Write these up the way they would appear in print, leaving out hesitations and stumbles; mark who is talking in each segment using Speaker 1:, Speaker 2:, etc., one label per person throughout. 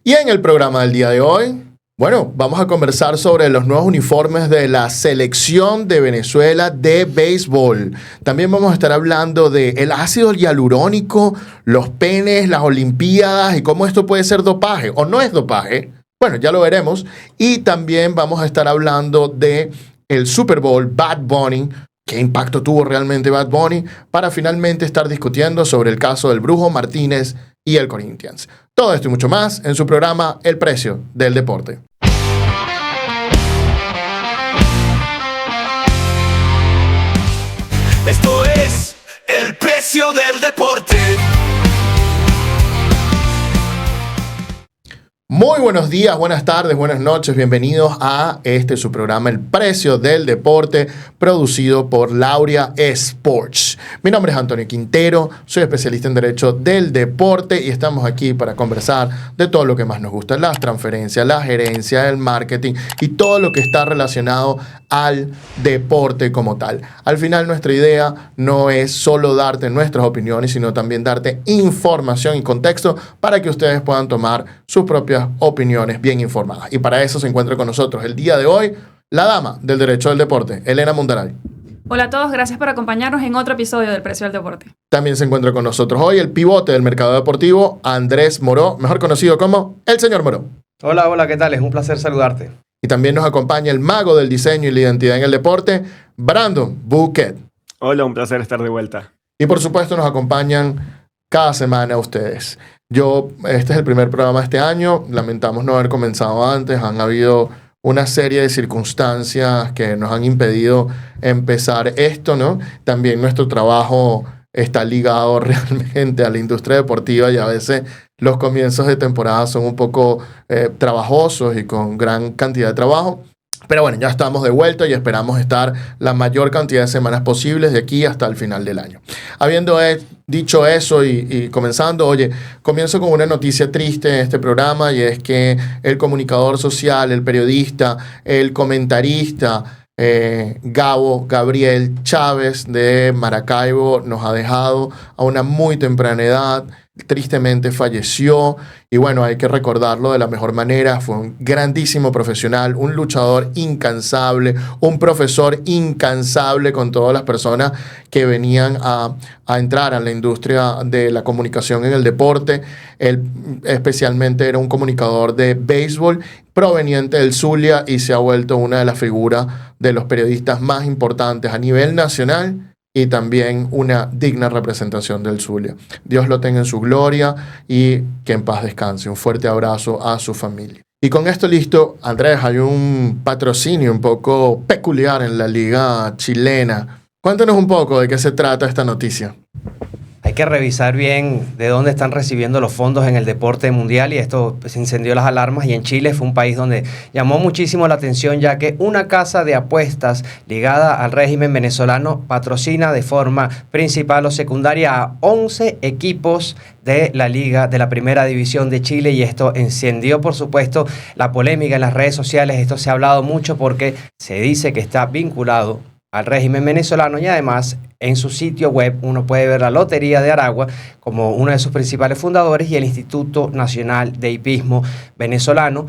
Speaker 1: Y en el programa del día de hoy, bueno, vamos a conversar sobre los nuevos uniformes de la selección de Venezuela de béisbol. También vamos a estar hablando de el ácido hialurónico, los penes, las olimpiadas y cómo esto puede ser dopaje o no es dopaje. Bueno, ya lo veremos. Y también vamos a estar hablando de el Super Bowl, Bad Bunny. ¿Qué impacto tuvo realmente Bad Bunny? Para finalmente estar discutiendo sobre el caso del Brujo Martínez y el Corinthians. Todo esto y mucho más en su programa El Precio del Deporte.
Speaker 2: Esto es El Precio del Deporte.
Speaker 1: Muy buenos días, buenas tardes, buenas noches. Bienvenidos a su programa El Precio del Deporte, producido por Lauria Sports. Mi nombre es Antonio Quintero, soy especialista en Derecho del Deporte y estamos aquí para conversar de todo lo que más nos gusta, las transferencias, la gerencia, el marketing y todo lo que está relacionado al deporte como tal. Al final, nuestra idea no es solo darte nuestras opiniones, sino también darte información y contexto para que ustedes puedan tomar sus propias opiniones bien informadas. Y para eso se encuentra con nosotros el día de hoy la dama del Derecho del Deporte, Elena Mundaray.
Speaker 3: Hola a todos, gracias por acompañarnos en otro episodio del Precio del Deporte.
Speaker 1: También se encuentra con nosotros hoy el pivote del mercado deportivo, Andrés Moró, mejor conocido como el señor Moró.
Speaker 4: Hola, ¿qué tal? Es un placer saludarte.
Speaker 1: Y también nos acompaña el mago del diseño y la identidad en el deporte, Brandon Bouquet.
Speaker 5: Hola, un placer estar de vuelta.
Speaker 1: Y por supuesto nos acompañan cada semana ustedes. Este es el primer programa de este año, lamentamos no haber comenzado antes, han habido una serie de circunstancias que nos han impedido empezar esto, ¿no? También nuestro trabajo está ligado realmente a la industria deportiva y a veces los comienzos de temporada son un poco trabajosos y con gran cantidad de trabajo. Pero bueno, ya estamos de vuelta y esperamos estar la mayor cantidad de semanas posibles de aquí hasta el final del año. Habiendo dicho eso y comenzando, comienzo con una noticia triste en este programa y es que el comunicador social, el periodista, el comentarista, Gabriel Chávez de Maracaibo nos ha dejado a una muy temprana edad. Tristemente falleció y bueno, hay que recordarlo de la mejor manera. Fue un grandísimo profesional, un luchador incansable, un profesor incansable con todas las personas que venían a entrar a la industria de la comunicación en el deporte. Él especialmente era un comunicador de béisbol proveniente del Zulia y se ha vuelto una de las figuras de los periodistas más importantes a nivel nacional y también una digna representación del Zulia. Dios lo tenga en su gloria y que en paz descanse. Un fuerte abrazo a su familia. Y con esto listo, Andrés, hay un patrocinio un poco peculiar en la liga chilena. Cuéntanos un poco de qué se trata esta noticia.
Speaker 4: Hay que revisar bien de dónde están recibiendo los fondos en el deporte mundial y esto se encendió las alarmas y en Chile fue un país donde llamó muchísimo la atención ya que una casa de apuestas ligada al régimen venezolano patrocina de forma principal o secundaria a 11 equipos de la liga de la primera división de Chile y esto encendió por supuesto la polémica en las redes sociales. Esto se ha hablado mucho porque se dice que está vinculado al régimen venezolano y además en su sitio web uno puede ver la Lotería de Aragua como uno de sus principales fundadores y el Instituto Nacional de Hipismo Venezolano.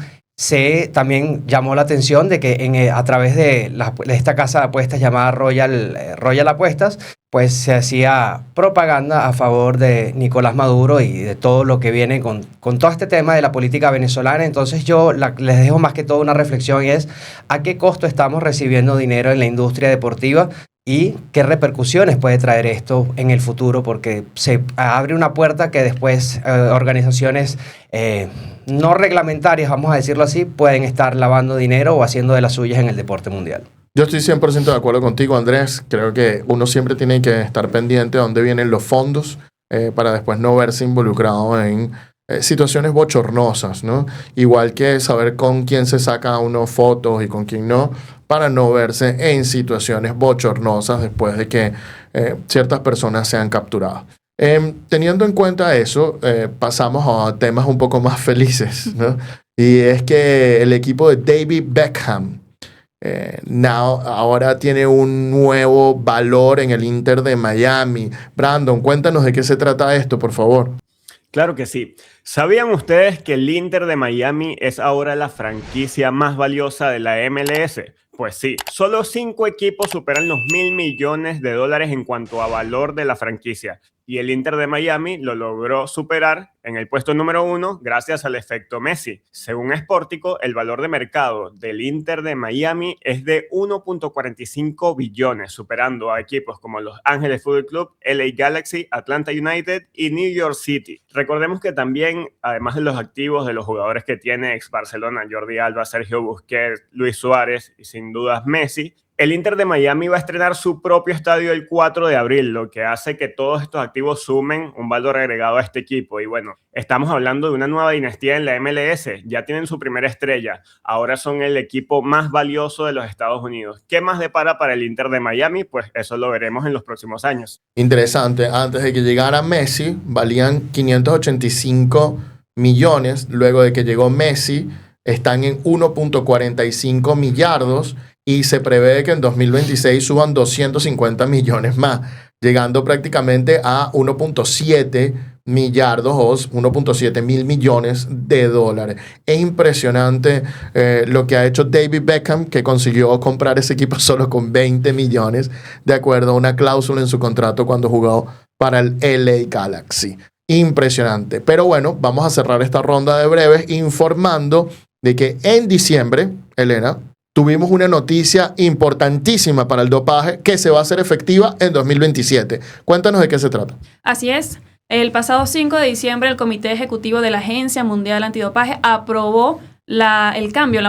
Speaker 4: También llamó la atención de que a través de esta casa de apuestas llamada Royal Apuestas, pues se hacía propaganda a favor de Nicolás Maduro y de todo lo que viene con todo este tema de la política venezolana. Entonces les dejo más que todo una reflexión y es ¿a qué costo estamos recibiendo dinero en la industria deportiva? Y qué repercusiones puede traer esto en el futuro, porque se abre una puerta que después organizaciones no reglamentarias, vamos a decirlo así, pueden estar lavando dinero o haciendo de las suyas en el deporte mundial.
Speaker 1: Yo estoy 100% de acuerdo contigo, Andrés. Creo que uno siempre tiene que estar pendiente de dónde vienen los fondos para después no verse involucrado en situaciones bochornosas, ¿no? Igual que saber con quién se saca uno fotos y con quién no, para no verse en situaciones bochornosas después de que ciertas personas sean capturadas. Teniendo en cuenta eso, pasamos a temas un poco más felices, ¿no? Y es que el equipo de David Beckham ahora tiene un nuevo valor en el Inter de Miami. Brandon, cuéntanos de qué se trata esto, por favor.
Speaker 5: Claro que sí. ¿Sabían ustedes que el Inter de Miami es ahora la franquicia más valiosa de la MLS? Pues sí, solo 5 equipos superan los $1.000 millones en cuanto a valor de la franquicia. Y el Inter de Miami lo logró superar en el puesto número 1 gracias al efecto Messi. Según Sportico, el valor de mercado del Inter de Miami es de 1.45 billones, superando a equipos como Los Ángeles Fútbol Club, LA Galaxy, Atlanta United y New York City. Recordemos que también, además de los activos de los jugadores que tiene ex Barcelona, Jordi Alba, Sergio Busquets, Luis Suárez y sin dudas Messi, el Inter de Miami va a estrenar su propio estadio el 4 de abril, lo que hace que todos estos activos sumen un valor agregado a este equipo. Y bueno, estamos hablando de una nueva dinastía en la MLS. Ya tienen su primera estrella. Ahora son el equipo más valioso de los Estados Unidos. ¿Qué más depara para el Inter de Miami? Pues eso lo veremos en los próximos años.
Speaker 1: Interesante, antes de que llegara Messi, valían 585 millones. Luego de que llegó Messi, están en 1.45 millardos. Y se prevé que en 2026 suban 250 millones más, llegando prácticamente a 1.7 millardos o 1.7 mil millones de dólares. Es impresionante lo que ha hecho David Beckham, que consiguió comprar ese equipo solo con 20 millones, de acuerdo a una cláusula en su contrato cuando jugó para el LA Galaxy. Impresionante. Pero bueno, vamos a cerrar esta ronda de breves informando de que en diciembre, Elena, tuvimos una noticia importantísima para el dopaje que se va a hacer efectiva en 2027. Cuéntanos de qué se trata.
Speaker 3: Así es. El pasado 5 de diciembre, el Comité Ejecutivo de la Agencia Mundial Antidopaje aprobó la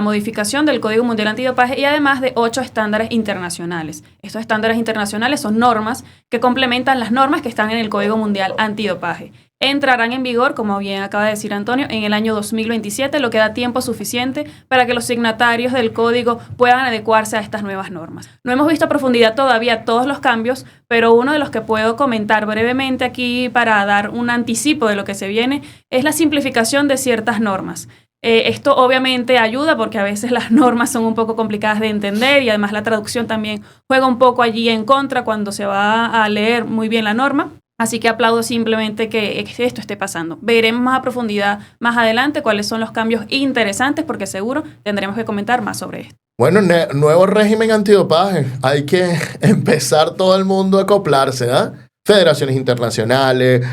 Speaker 3: modificación del Código Mundial Antidopaje y además de 8 estándares internacionales. Estos estándares internacionales son normas que complementan las normas que están en el Código Mundial Antidopaje. Entrarán en vigor, como bien acaba de decir Antonio, en el año 2027, lo que da tiempo suficiente para que los signatarios del código puedan adecuarse a estas nuevas normas. No hemos visto a profundidad todavía todos los cambios, pero uno de los que puedo comentar brevemente aquí para dar un anticipo de lo que se viene es la simplificación de ciertas normas. Esto obviamente ayuda porque a veces las normas son un poco complicadas de entender y además la traducción también juega un poco allí en contra cuando se va a leer muy bien la norma. Así que aplaudo simplemente que esto esté pasando. Veremos más a profundidad más adelante cuáles son los cambios interesantes porque seguro tendremos que comentar más sobre esto.
Speaker 1: Bueno, nuevo régimen antidopaje. Hay que empezar todo el mundo a acoplarse, ¿eh? Federaciones internacionales,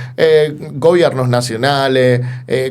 Speaker 1: gobiernos nacionales,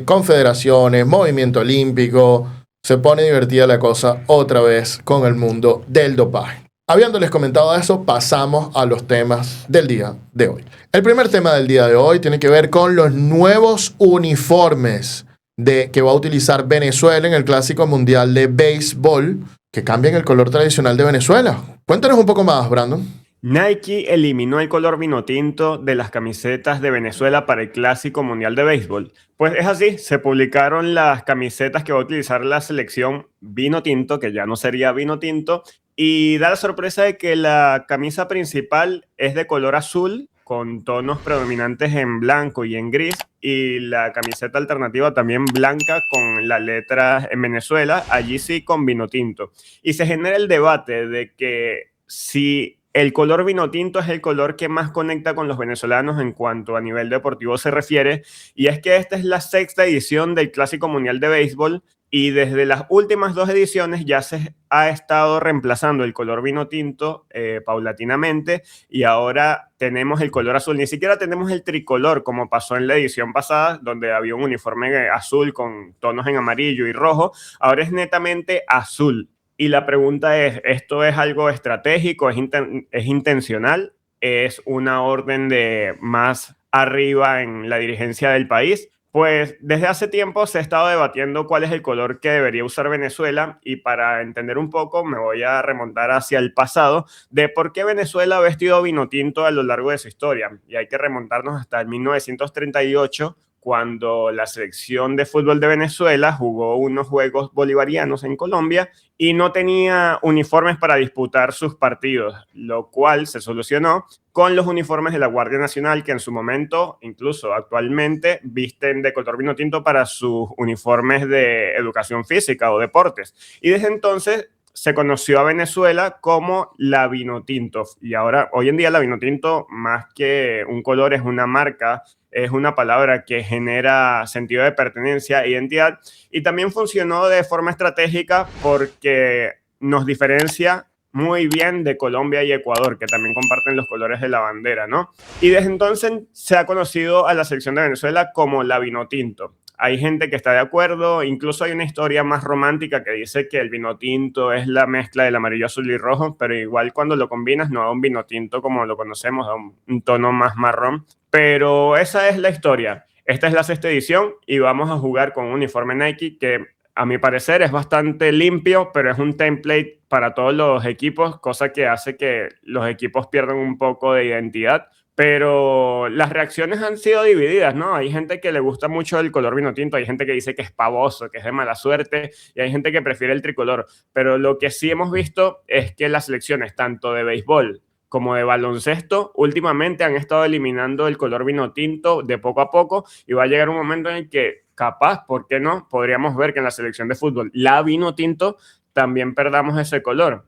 Speaker 1: confederaciones, movimiento olímpico. Se pone divertida la cosa otra vez con el mundo del dopaje. Habiéndoles comentado eso, pasamos a los temas del día de hoy. El primer tema del día de hoy tiene que ver con los nuevos uniformes que va a utilizar Venezuela en el Clásico Mundial de Béisbol, que cambian el color tradicional de Venezuela. Cuéntanos un poco más, Brandon.
Speaker 5: Nike eliminó el color vino tinto de las camisetas de Venezuela para el Clásico Mundial de Béisbol. Pues es así, se publicaron las camisetas que va a utilizar la selección vino tinto, que ya no sería vino tinto, y da la sorpresa de que la camisa principal es de color azul, con tonos predominantes en blanco y en gris, y la camiseta alternativa también blanca con la letra en Venezuela, allí sí con vino tinto. Y se genera el debate de que si el color vino tinto es el color que más conecta con los venezolanos en cuanto a nivel deportivo se refiere, y es que esta es la 6ª edición del Clásico Mundial de Béisbol, y desde las últimas 2 ediciones ya se ha estado reemplazando el color vino tinto paulatinamente, y ahora tenemos el color azul. Ni siquiera tenemos el tricolor como pasó en la edición pasada, donde había un uniforme azul con tonos en amarillo y rojo. Ahora es netamente azul. Y la pregunta es, ¿esto es algo estratégico? ¿Es intencional? ¿Es una orden de más arriba en la dirigencia del país? Pues desde hace tiempo se ha estado debatiendo cuál es el color que debería usar Venezuela, y para entender un poco me voy a remontar hacia el pasado de por qué Venezuela ha vestido vino tinto a lo largo de su historia. Y hay que remontarnos hasta el 1938, cuando la selección de fútbol de Venezuela jugó unos Juegos Bolivarianos en Colombia y no tenía uniformes para disputar sus partidos, lo cual se solucionó con los uniformes de la Guardia Nacional, que en su momento, incluso actualmente, visten de color vino tinto para sus uniformes de educación física o deportes. Y desde entonces se conoció a Venezuela como la Vinotinto. Y ahora, hoy en día, la Vinotinto, más que un color, es una marca, es una palabra que genera sentido de pertenencia, identidad, y también funcionó de forma estratégica porque nos diferencia muy bien de Colombia y Ecuador, que también comparten los colores de la bandera, ¿no? Y desde entonces se ha conocido a la selección de Venezuela como la Vinotinto. Hay gente que está de acuerdo, incluso hay una historia más romántica que dice que el vino tinto es la mezcla del amarillo, azul y rojo, pero igual cuando lo combinas no da un vino tinto como lo conocemos, da un tono más marrón. Pero esa es la historia. Esta es la 6ª edición y vamos a jugar con un uniforme Nike que a mi parecer es bastante limpio, pero es un template para todos los equipos, cosa que hace que los equipos pierdan un poco de identidad. Pero las reacciones han sido divididas, ¿no? Hay gente que le gusta mucho el color vino tinto, hay gente que dice que es pavoso, que es de mala suerte, y hay gente que prefiere el tricolor. Pero lo que sí hemos visto es que las selecciones, tanto de béisbol como de baloncesto, últimamente han estado eliminando el color vino tinto de poco a poco, y va a llegar un momento en el que capaz, ¿por qué no? Podríamos ver que en la selección de fútbol, la vino tinto, también perdamos ese color.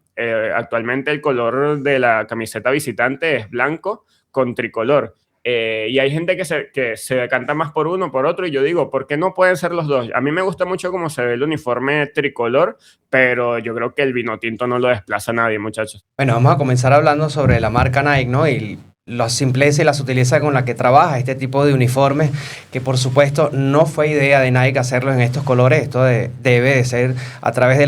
Speaker 5: Actualmente el color de la camiseta visitante es blanco con tricolor. Y hay gente que se decanta más por uno, por otro, y yo digo, ¿por qué no pueden ser los dos? A mí me gusta mucho cómo se ve el uniforme tricolor, pero yo creo que el vino tinto no lo desplaza a nadie, muchachos.
Speaker 4: Bueno, vamos a comenzar hablando sobre la marca Nike, ¿no? Y la simpleza y la sutileza con la que trabaja este tipo de uniformes, que por supuesto no fue idea de Nike hacerlo en estos colores. Esto debe de ser a través de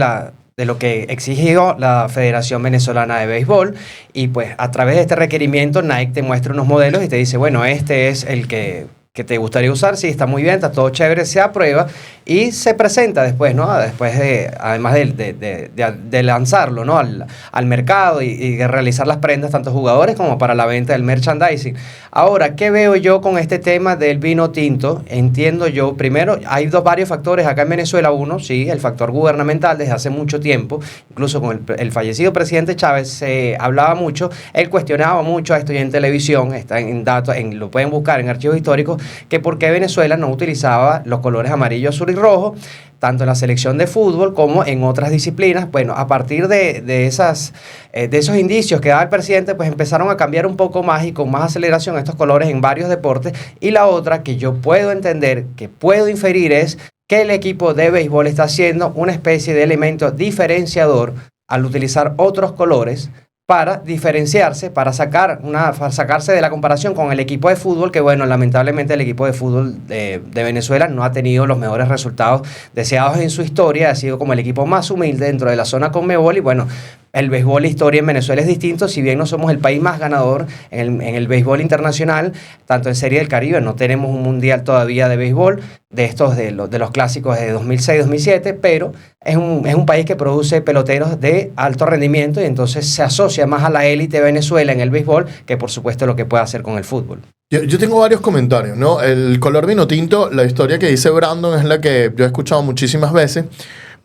Speaker 4: lo que exigió la Federación Venezolana de Béisbol, y pues a través de este requerimiento Nike te muestra unos modelos y te dice, bueno, este es el que te gustaría usar, sí, está muy bien, está todo chévere, se aprueba y se presenta después, ¿no? Después además de lanzarlo, ¿no? al mercado y de realizar las prendas tanto jugadores como para la venta del merchandising. Ahora, ¿qué veo yo con este tema del vino tinto? Entiendo yo, primero, hay varios factores acá en Venezuela. Uno, sí, el factor gubernamental desde hace mucho tiempo, incluso con el fallecido presidente Chávez se hablaba mucho, él cuestionaba mucho esto ya en televisión, está en datos, lo pueden buscar en archivos históricos, que por qué Venezuela no utilizaba los colores amarillo, azul y rojo, tanto en la selección de fútbol como en otras disciplinas. Bueno, a partir de esos indicios que daba el presidente, pues empezaron a cambiar un poco más y con más aceleración estos colores en varios deportes. Y la otra que yo puedo entender, que puedo inferir, es que el equipo de béisbol está haciendo una especie de elemento diferenciador al utilizar otros colores para diferenciarse, para sacarse de la comparación con el equipo de fútbol, que bueno, lamentablemente el equipo de fútbol de Venezuela no ha tenido los mejores resultados deseados en su historia, ha sido como el equipo más humilde dentro de la zona Conmebol, y bueno, el béisbol, la historia en Venezuela es distinto, si bien no somos el país más ganador en el béisbol internacional, tanto en Serie del Caribe, no tenemos un mundial todavía de béisbol, de los clásicos de 2006-2007, pero es un país que produce peloteros de alto rendimiento y entonces se asocia más a la élite de Venezuela en el béisbol que por supuesto lo que puede hacer con el fútbol.
Speaker 1: Yo tengo varios comentarios, ¿no? El color vino tinto, la historia que dice Brandon es la que yo he escuchado muchísimas veces,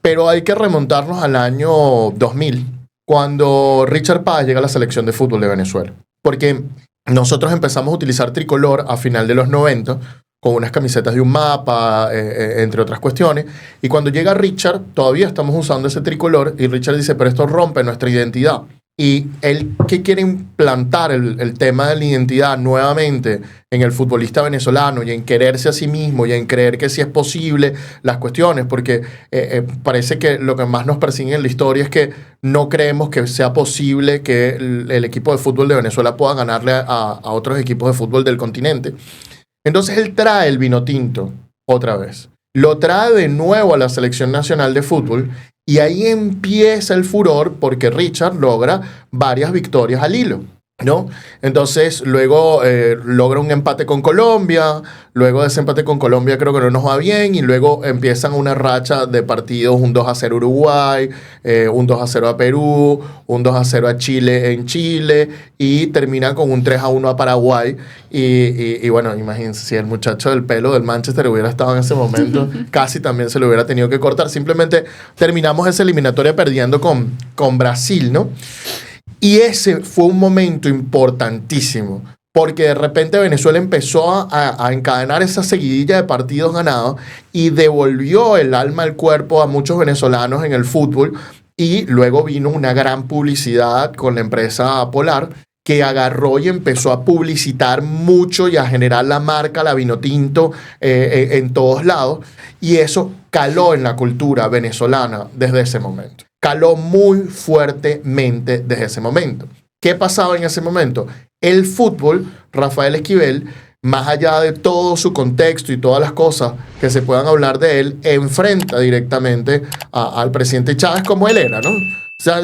Speaker 1: pero hay que remontarnos al año 2000, cuando Richard Páez llega a la selección de fútbol de Venezuela. Porque nosotros empezamos a utilizar tricolor a final de los 90, con unas camisetas de un mapa, entre otras cuestiones. Y cuando llega Richard, todavía estamos usando ese tricolor, y Richard dice, pero esto rompe nuestra identidad. Y él que quiere implantar el tema de la identidad nuevamente en el futbolista venezolano y en quererse a sí mismo y en creer que sí es posible las cuestiones, porque parece que lo que más nos persigue en la historia es que no creemos que sea posible que el equipo de fútbol de Venezuela pueda ganarle a otros equipos de fútbol del continente. Entonces él trae el vino tinto otra vez. Lo trae de nuevo a la Selección Nacional de Fútbol y ahí empieza el furor porque Richard logra varias victorias al hilo, ¿no? Entonces luego logra un empate con Colombia, luego de ese empate con Colombia creo que no nos va bien y luego empiezan una racha de partidos, un 2-0 a Uruguay, un 2-0 a Perú, un 2-0 a Chile en Chile y termina con un 3-1 a Paraguay y bueno, imagínense, si el muchacho del pelo del Manchester hubiera estado en ese momento, casi también se lo hubiera tenido que cortar. Simplemente terminamos esa eliminatoria perdiendo con Brasil, ¿no? Y ese fue un momento importantísimo, porque de repente Venezuela empezó a encadenar esa seguidilla de partidos ganados y devolvió el alma al cuerpo a muchos venezolanos en el fútbol. y luego vino una gran publicidad con la empresa Polar, que agarró y empezó a publicitar mucho y a generar la marca, la Vinotinto, en todos lados. Y eso caló en la cultura venezolana desde ese momento. Caló muy fuertemente desde ese momento. ¿Qué pasaba en ese momento? El fútbol, Rafael Esquivel, más allá de todo su contexto y todas las cosas que se puedan hablar de él, enfrenta directamente al presidente Chávez como él era, ¿no? O sea,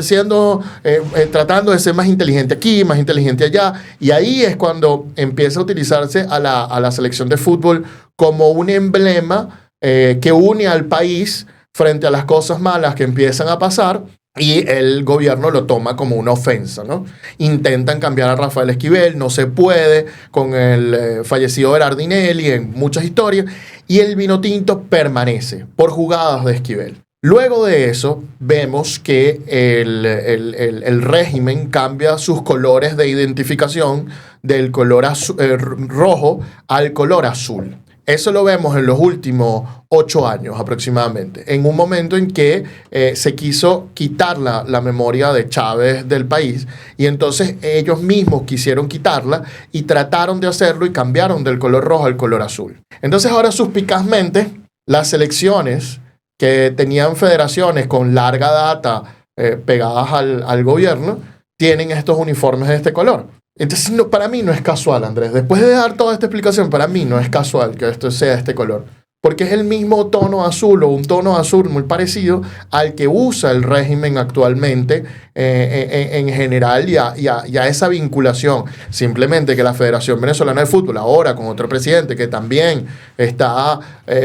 Speaker 1: tratando de ser más inteligente aquí, más inteligente allá. Y ahí es cuando empieza a utilizarse a la selección de fútbol como un emblema que une al país frente a las cosas malas que empiezan a pasar. Y el gobierno lo toma como una ofensa, ¿no? Intentan cambiar a Rafael Esquivel, no se puede, con el fallecido Berardinelli en muchas historias, y el Vinotinto permanece por jugadas de Esquivel. Luego de eso, vemos que el régimen cambia sus colores de identificación del color rojo al color azul. Eso lo vemos en los últimos 8 años aproximadamente, en un momento en que se quiso quitar la memoria de Chávez del país, y entonces ellos mismos quisieron quitarla y trataron de hacerlo y cambiaron del color rojo al color azul. Entonces ahora suspicazmente las selecciones que tenían federaciones con larga data pegadas al gobierno tienen estos uniformes de este color. Entonces, no, para mí no es casual, Andrés. Después de dar toda esta explicación, para mí no es casual que esto sea este color. Porque es el mismo tono azul o un tono azul muy parecido al que usa el régimen actualmente en general y a esa vinculación. Simplemente que la Federación Venezolana de Fútbol, ahora con otro presidente que también está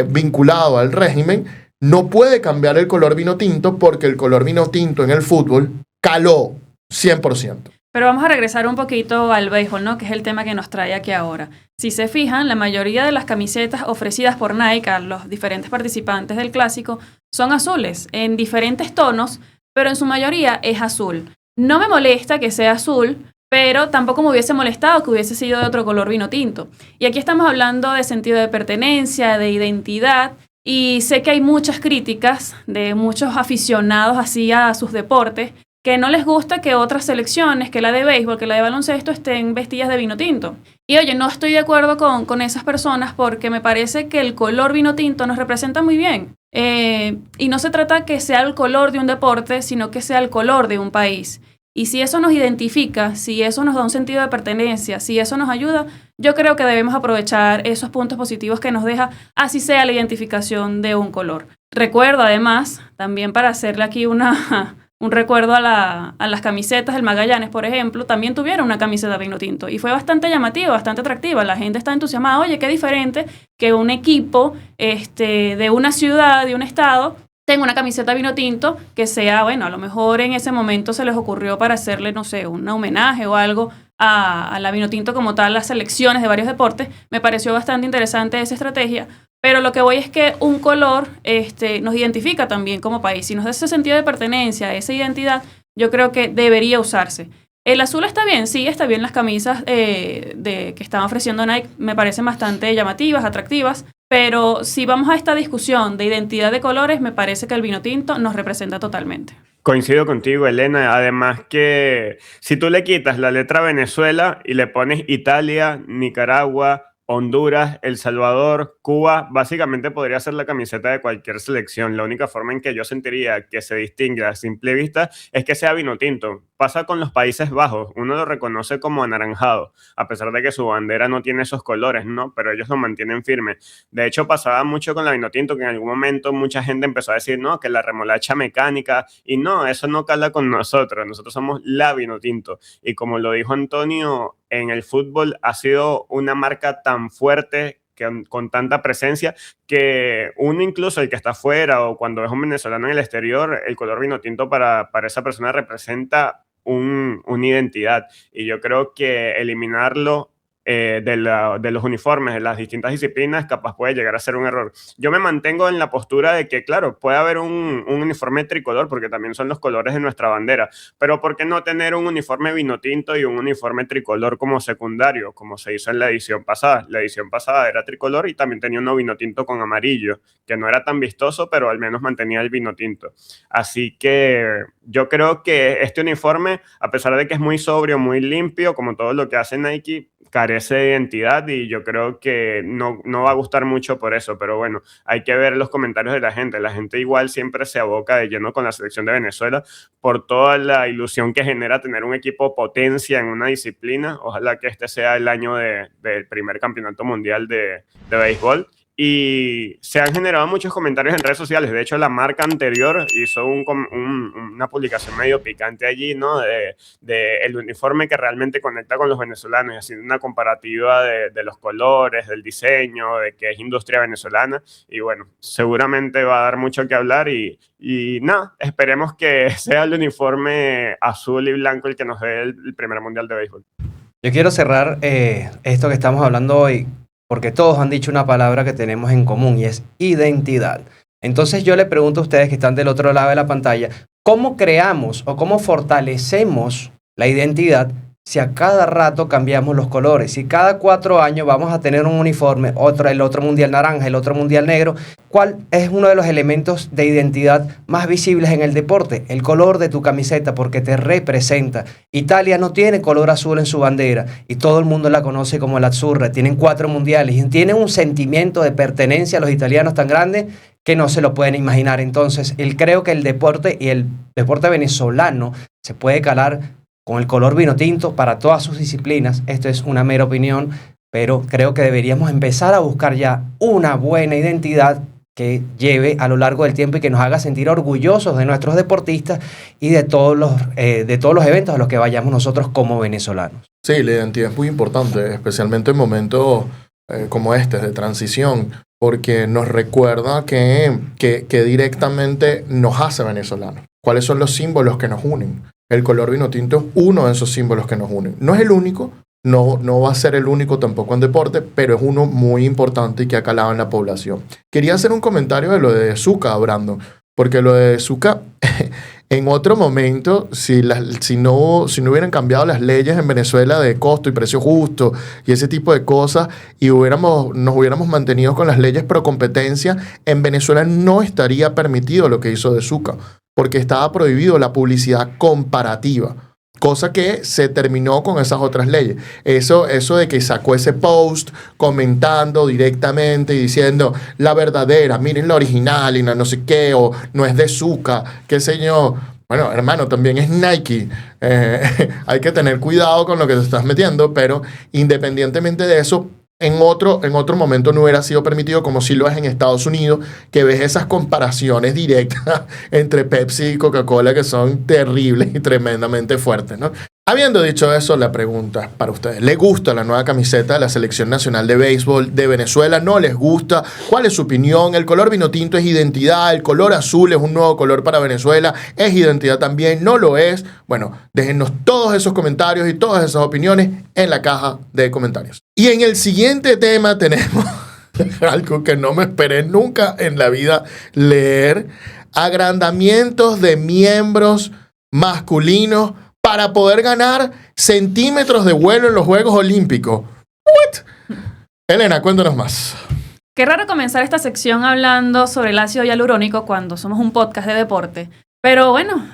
Speaker 1: vinculado al régimen, no puede cambiar el color vino tinto porque el color vino tinto en el fútbol caló 100%.
Speaker 3: Pero vamos a regresar un poquito al béisbol, ¿no? Que es el tema que nos trae aquí ahora. Si se fijan, la mayoría de las camisetas ofrecidas por Nike a los diferentes participantes del clásico son azules, en diferentes tonos, pero en su mayoría es azul. No me molesta que sea azul, pero tampoco me hubiese molestado que hubiese sido de otro color vino tinto. Y aquí estamos hablando de sentido de pertenencia, de identidad, y sé que hay muchas críticas de muchos aficionados así a sus deportes, que no les gusta que otras selecciones, que la de béisbol, que la de baloncesto, estén vestidas de vino tinto. Y oye, no estoy de acuerdo con esas personas porque me parece que el color vino tinto nos representa muy bien. Y no se trata que sea el color de un deporte, sino que sea el color de un país. Y si eso nos identifica, si eso nos da un sentido de pertenencia, si eso nos ayuda, yo creo que debemos aprovechar esos puntos positivos que nos deja, así sea la identificación de un color. Recuerdo además, también para hacerle aquí un recuerdo a las camisetas del Magallanes, por ejemplo, también tuvieron una camiseta vino tinto y fue bastante llamativa, bastante atractiva. La gente está entusiasmada. Oye, qué diferente que un equipo de una ciudad, de un estado, tenga una camiseta vino tinto que sea, bueno, a lo mejor en ese momento se les ocurrió para hacerle, no sé, un homenaje o algo a la vino tinto como tal, las selecciones de varios deportes. Me pareció bastante interesante esa estrategia. Pero lo que voy es que un color nos identifica también como país. Si nos da ese sentido de pertenencia, esa identidad, yo creo que debería usarse. El azul está bien, sí, está bien las camisas que están ofreciendo Nike, me parecen bastante llamativas, atractivas, pero si vamos a esta discusión de identidad de colores, me parece que el vino tinto nos representa totalmente.
Speaker 5: Coincido contigo, Elena. Además que si tú le quitas la letra Venezuela y le pones Italia, Nicaragua, Honduras, El Salvador, Cuba, básicamente podría ser la camiseta de cualquier selección. La única forma en que yo sentiría que se distingue a simple vista es que sea vino tinto. Pasa con los Países Bajos, uno lo reconoce como anaranjado, a pesar de que su bandera no tiene esos colores, ¿no? Pero ellos lo mantienen firme. De hecho, pasaba mucho con la vino tinto, que en algún momento mucha gente empezó a decir, no, que la remolacha mecánica, y no, eso no cala con nosotros somos la vino tinto. Y como lo dijo Antonio, en el fútbol ha sido una marca tan fuerte, con tanta presencia, que uno incluso el que está afuera o cuando es un venezolano en el exterior, el color vino tinto para esa persona representa una identidad. Y yo creo que eliminarlo de los uniformes de las distintas disciplinas, capaz puede llegar a ser un error. Yo me mantengo en la postura de que, claro, puede haber un uniforme tricolor, porque también son los colores de nuestra bandera, pero ¿por qué no tener un uniforme vino tinto y un uniforme tricolor como secundario, como se hizo en la edición pasada? La edición pasada era tricolor y también tenía uno vino tinto con amarillo, que no era tan vistoso, pero al menos mantenía el vino tinto. Así que yo creo que este uniforme, a pesar de que es muy sobrio, muy limpio, como todo lo que hace Nike, carece de identidad y yo creo que no va a gustar mucho por eso, pero bueno, hay que ver los comentarios de la gente. La gente igual siempre se aboca de lleno con la selección de Venezuela por toda la ilusión que genera tener un equipo potencia en una disciplina. Ojalá que este sea el año del primer campeonato mundial de béisbol. Y se han generado muchos comentarios en redes sociales. De hecho, la marca anterior hizo una publicación medio picante allí, ¿no? De el uniforme que realmente conecta con los venezolanos y haciendo una comparativa de los colores, del diseño, de que es industria venezolana. Y bueno, seguramente va a dar mucho que hablar y nada, esperemos que sea el uniforme azul y blanco el que nos dé el primer mundial de béisbol.
Speaker 4: Yo quiero cerrar esto que estamos hablando hoy, porque todos han dicho una palabra que tenemos en común y es identidad. Entonces yo le pregunto a ustedes que están del otro lado de la pantalla, ¿cómo creamos o cómo fortalecemos la identidad si a cada rato cambiamos los colores? Si cada 4 años vamos a tener un uniforme, el otro mundial naranja, el otro mundial negro, ¿cuál es uno de los elementos de identidad más visibles en el deporte? El color de tu camiseta, porque te representa. Italia no tiene color azul en su bandera y todo el mundo la conoce como la azzurra. Tienen 4 mundiales y tienen un sentimiento de pertenencia a los italianos tan grande que no se lo pueden imaginar. Entonces, creo que el deporte y el deporte venezolano se puede calar con el color vino tinto para todas sus disciplinas. Esto es una mera opinión, pero creo que deberíamos empezar a buscar ya una buena identidad que lleve a lo largo del tiempo y que nos haga sentir orgullosos de nuestros deportistas y de todos los eventos a los que vayamos nosotros como venezolanos.
Speaker 1: Sí, la identidad es muy importante, especialmente en momentos como este, de transición, porque nos recuerda que directamente nos hace venezolanos. ¿Cuáles son los símbolos que nos unen? El color vino tinto es uno de esos símbolos que nos unen. No es el único, no va a ser el único tampoco en deporte, pero es uno muy importante y que ha calado en la población. Quería hacer un comentario de lo de Zucca, Brandon, porque lo de Zucca, en otro momento, si no hubieran cambiado las leyes en Venezuela de costo y precio justo y ese tipo de cosas, y nos hubiéramos mantenido con las leyes pro competencia, en Venezuela no estaría permitido lo que hizo de Zucca, porque estaba prohibido la publicidad comparativa, cosa que se terminó con esas otras leyes. Eso de que sacó ese post comentando directamente y diciendo la verdadera, miren la original y no sé qué, o no es de Zucca, qué sé yo. Bueno, hermano, también es Nike. Hay que tener cuidado con lo que te estás metiendo, pero independientemente de eso, en otro momento no hubiera sido permitido, como si lo es en Estados Unidos, que ves esas comparaciones directas entre Pepsi y Coca-Cola que son terribles y tremendamente fuertes, ¿no? Habiendo dicho eso, la pregunta es para ustedes. ¿Les gusta la nueva camiseta de la Selección Nacional de Béisbol de Venezuela? ¿No les gusta? ¿Cuál es su opinión? ¿El color vino tinto es identidad? ¿El color azul es un nuevo color para Venezuela? ¿Es identidad también? ¿No lo es? Bueno, déjennos todos esos comentarios y todas esas opiniones en la caja de comentarios. Y en el siguiente tema tenemos algo que no me esperé nunca en la vida leer. Agrandamientos de miembros masculinos para poder ganar centímetros de vuelo en los Juegos Olímpicos. ¿What? Elena, cuéntanos más.
Speaker 3: Qué raro comenzar esta sección hablando sobre el ácido hialurónico cuando somos un podcast de deporte. Pero bueno,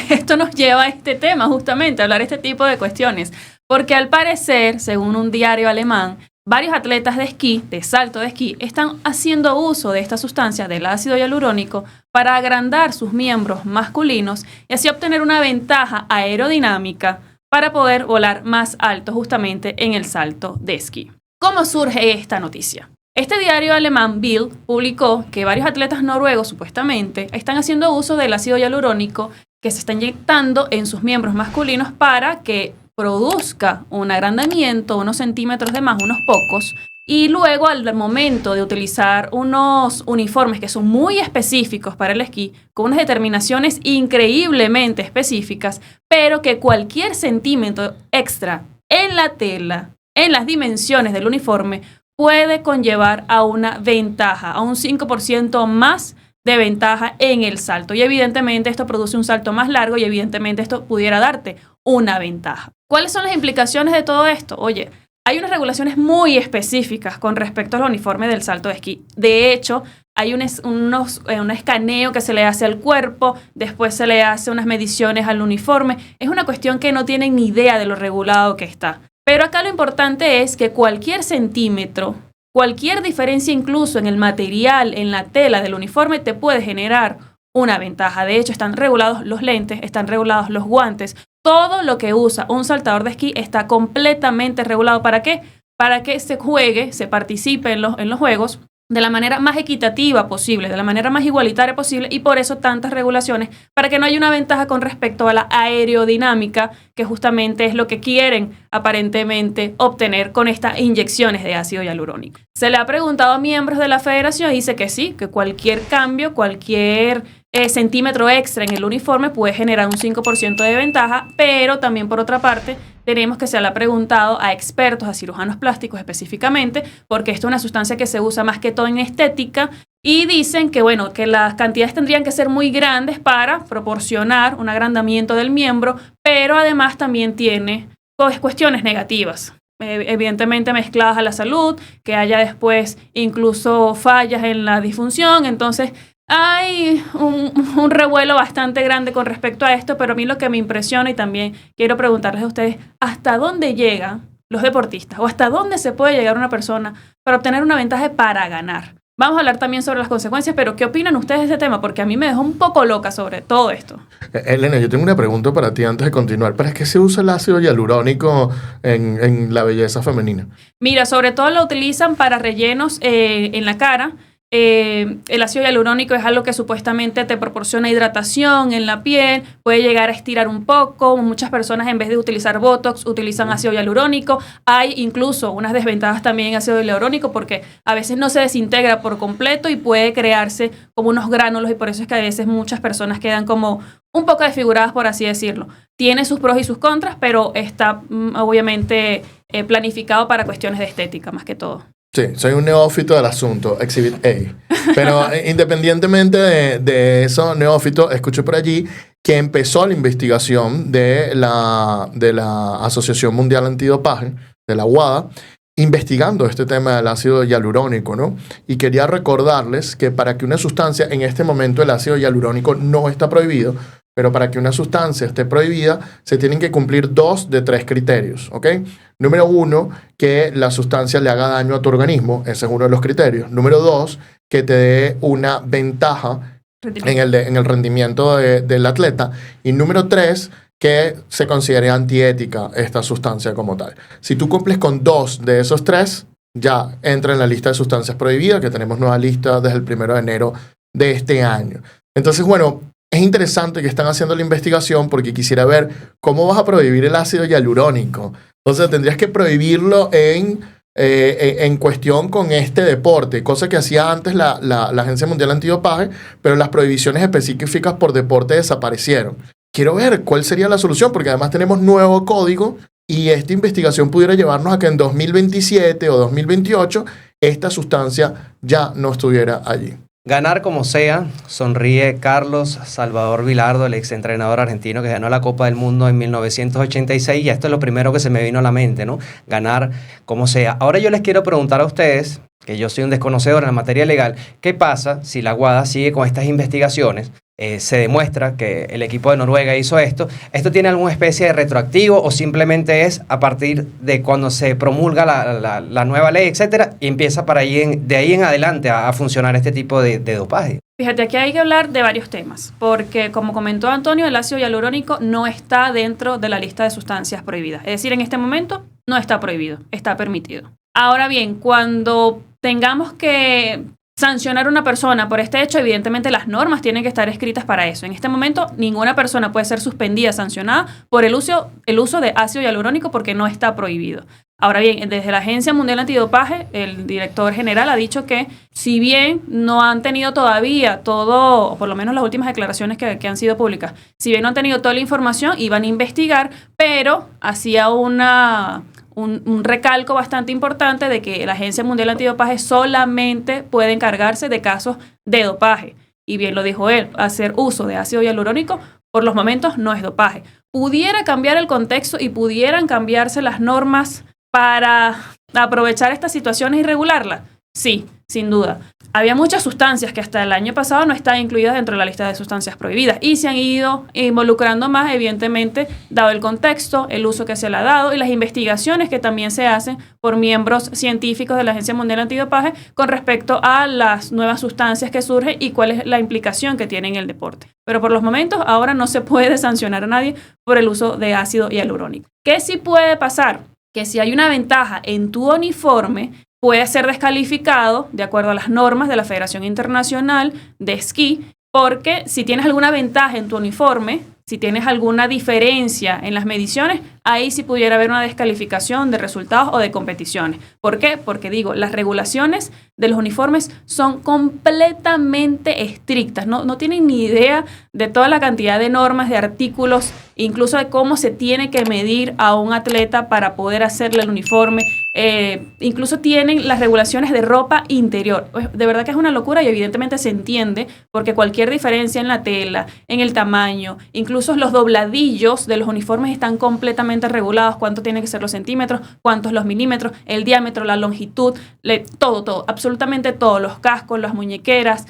Speaker 3: esto nos lleva a este tema justamente, a hablar de este tipo de cuestiones. Porque al parecer, según un diario alemán, varios atletas de esquí, de salto de esquí, están haciendo uso de esta sustancia del ácido hialurónico para agrandar sus miembros masculinos y así obtener una ventaja aerodinámica para poder volar más alto justamente en el salto de esquí. ¿Cómo surge esta noticia? Este diario alemán Bild publicó que varios atletas noruegos supuestamente están haciendo uso del ácido hialurónico que se está inyectando en sus miembros masculinos para que produzca un agrandamiento, unos centímetros de más, unos pocos, y luego al momento de utilizar unos uniformes que son muy específicos para el esquí, con unas determinaciones increíblemente específicas, pero que cualquier centímetro extra en la tela en las dimensiones del uniforme puede conllevar a una ventaja, a un 5% más de ventaja en el salto. Y evidentemente esto produce un salto más largo y evidentemente esto pudiera darte una ventaja. ¿Cuáles son las implicaciones de todo esto? Oye, hay unas regulaciones muy específicas con respecto al uniforme del salto de esquí. De hecho, hay un escaneo que se le hace al cuerpo, después se le hace unas mediciones al uniforme. Es una cuestión que no tienen ni idea de lo regulado que está. Pero acá lo importante es que cualquier centímetro, cualquier diferencia incluso en el material, en la tela del uniforme, te puede generar una ventaja. De hecho, están regulados los lentes, están regulados los guantes. Todo lo que usa un saltador de esquí está completamente regulado. ¿Para qué? Para que se juegue, se participe en los juegos de la manera más equitativa posible, de la manera más igualitaria posible, y por eso tantas regulaciones, para que no haya una ventaja con respecto a la aerodinámica, que justamente es lo que quieren aparentemente obtener con estas inyecciones de ácido hialurónico. Se le ha preguntado a miembros de la federación y dice que sí, que cualquier cambio, cualquier centímetro extra en el uniforme puede generar un 5% de ventaja, pero también por otra parte tenemos que se le ha preguntado a expertos, a cirujanos plásticos específicamente, porque esto es una sustancia que se usa más que todo en estética, y dicen que, bueno, que las cantidades tendrían que ser muy grandes para proporcionar un agrandamiento del miembro, pero además también tiene cuestiones negativas. Evidentemente mezcladas a la salud, que haya después incluso fallas en la disfunción. Entonces hay un revuelo bastante grande con respecto a esto, pero a mí lo que me impresiona, y también quiero preguntarles a ustedes, ¿hasta dónde llegan los deportistas o hasta dónde se puede llegar una persona para obtener una ventaja para ganar? Vamos a hablar también sobre las consecuencias, pero ¿qué opinan ustedes de este tema? Porque a mí me dejó un poco loca sobre todo esto.
Speaker 1: Elena, yo tengo una pregunta para ti antes de continuar. ¿Para qué se usa el ácido hialurónico en la belleza femenina?
Speaker 3: Mira, sobre todo lo utilizan para rellenos en la cara. El ácido hialurónico es algo que supuestamente te proporciona hidratación en la piel, puede llegar a estirar un poco. Muchas personas, en vez de utilizar Botox, utilizan ácido hialurónico. Hay incluso unas desventajas también en ácido hialurónico porque a veces no se desintegra por completo y puede crearse como unos gránulos, y por eso es que a veces muchas personas quedan como un poco desfiguradas, por así decirlo. Tiene sus pros y sus contras, pero está obviamente planificado para cuestiones de estética más que todo.
Speaker 1: Sí, soy un neófito del asunto, Exhibit A. Pero independientemente de eso, neófito, escuché por allí que empezó la investigación de la Asociación Mundial Antidopaje, de la WADA, investigando este tema del ácido hialurónico, ¿no? Y quería recordarles que para que una sustancia, en este momento el ácido hialurónico no está prohibido, pero para que una sustancia esté prohibida, se tienen que cumplir 2 de 3 criterios, ¿ok? Número 1, que la sustancia le haga daño a tu organismo. Ese es uno de los criterios. Número 2, que te dé una ventaja en el rendimiento del atleta. Y número 3, que se considere antiética esta sustancia como tal. Si tú cumples con 2 de esos 3, ya entra en la lista de sustancias prohibidas, que tenemos nueva lista desde el 1 de enero de este año. Entonces, bueno, es interesante que están haciendo la investigación porque quisiera ver cómo vas a prohibir el ácido hialurónico. Entonces tendrías que prohibirlo en cuestión con este deporte, cosa que hacía antes la Agencia Mundial Antidopaje, pero las prohibiciones específicas por deporte desaparecieron. Quiero ver cuál sería la solución, porque además tenemos nuevo código y esta investigación pudiera llevarnos a que en 2027 o 2028 esta sustancia ya no estuviera allí.
Speaker 4: Ganar como sea, sonríe Carlos Salvador Vilardo, el exentrenador argentino que ganó la Copa del Mundo en 1986, y esto es lo primero que se me vino a la mente, ¿no? Ganar como sea. Ahora yo les quiero preguntar a ustedes, que yo soy un desconocedor en la materia legal, ¿qué pasa si la WADA sigue con estas investigaciones? Se demuestra que el equipo de Noruega hizo esto. ¿Esto tiene alguna especie de retroactivo o simplemente es a partir de cuando se promulga la nueva ley, etcétera, y empieza de ahí en adelante a funcionar este tipo de dopaje?
Speaker 3: Fíjate, aquí hay que hablar de varios temas, porque como comentó Antonio, el ácido hialurónico no está dentro de la lista de sustancias prohibidas. Es decir, en este momento no está prohibido, está permitido. Ahora bien, cuando tengamos que sancionar a una persona por este hecho, evidentemente las normas tienen que estar escritas para eso. En este momento, ninguna persona puede ser suspendida, sancionada por el uso de ácido hialurónico porque no está prohibido. Ahora bien, desde la Agencia Mundial Antidopaje, el director general ha dicho que si bien no han tenido todavía todo, o por lo menos las últimas declaraciones que han sido públicas, si bien no han tenido toda la información, iban a investigar, pero hacía una un recalco bastante importante de que la Agencia Mundial Antidopaje solamente puede encargarse de casos de dopaje. Y bien lo dijo él, hacer uso de ácido hialurónico por los momentos no es dopaje. ¿Pudiera cambiar el contexto y pudieran cambiarse las normas para aprovechar estas situaciones y regularlas? Sí, sin duda. Había muchas sustancias que hasta el año pasado no estaban incluidas dentro de la lista de sustancias prohibidas y se han ido involucrando más, evidentemente, dado el contexto, el uso que se le ha dado y las investigaciones que también se hacen por miembros científicos de la Agencia Mundial Antidopaje con respecto a las nuevas sustancias que surgen y cuál es la implicación que tienen en el deporte. Pero por los momentos, ahora no se puede sancionar a nadie por el uso de ácido hialurónico. ¿Qué sí puede pasar? Que si hay una ventaja en tu uniforme, puede ser descalificado de acuerdo a las normas de la Federación Internacional de Esquí, porque si tienes alguna ventaja en tu uniforme, si tienes alguna diferencia en las mediciones, ahí sí pudiera haber una descalificación de resultados o de competiciones. ¿Por qué? Porque digo, las regulaciones de los uniformes son completamente estrictas. No tienen ni idea de toda la cantidad de normas, de artículos, incluso de cómo se tiene que medir a un atleta para poder hacerle el uniforme. Incluso tienen las regulaciones de ropa interior. De verdad que es una locura y evidentemente se entiende porque cualquier diferencia en la tela, en el tamaño, incluso los dobladillos de los uniformes están completamente regulados. Cuánto tienen que ser los centímetros, cuántos los milímetros, el diámetro, la longitud, todo, absolutamente todo. Los cascos, las muñequeras,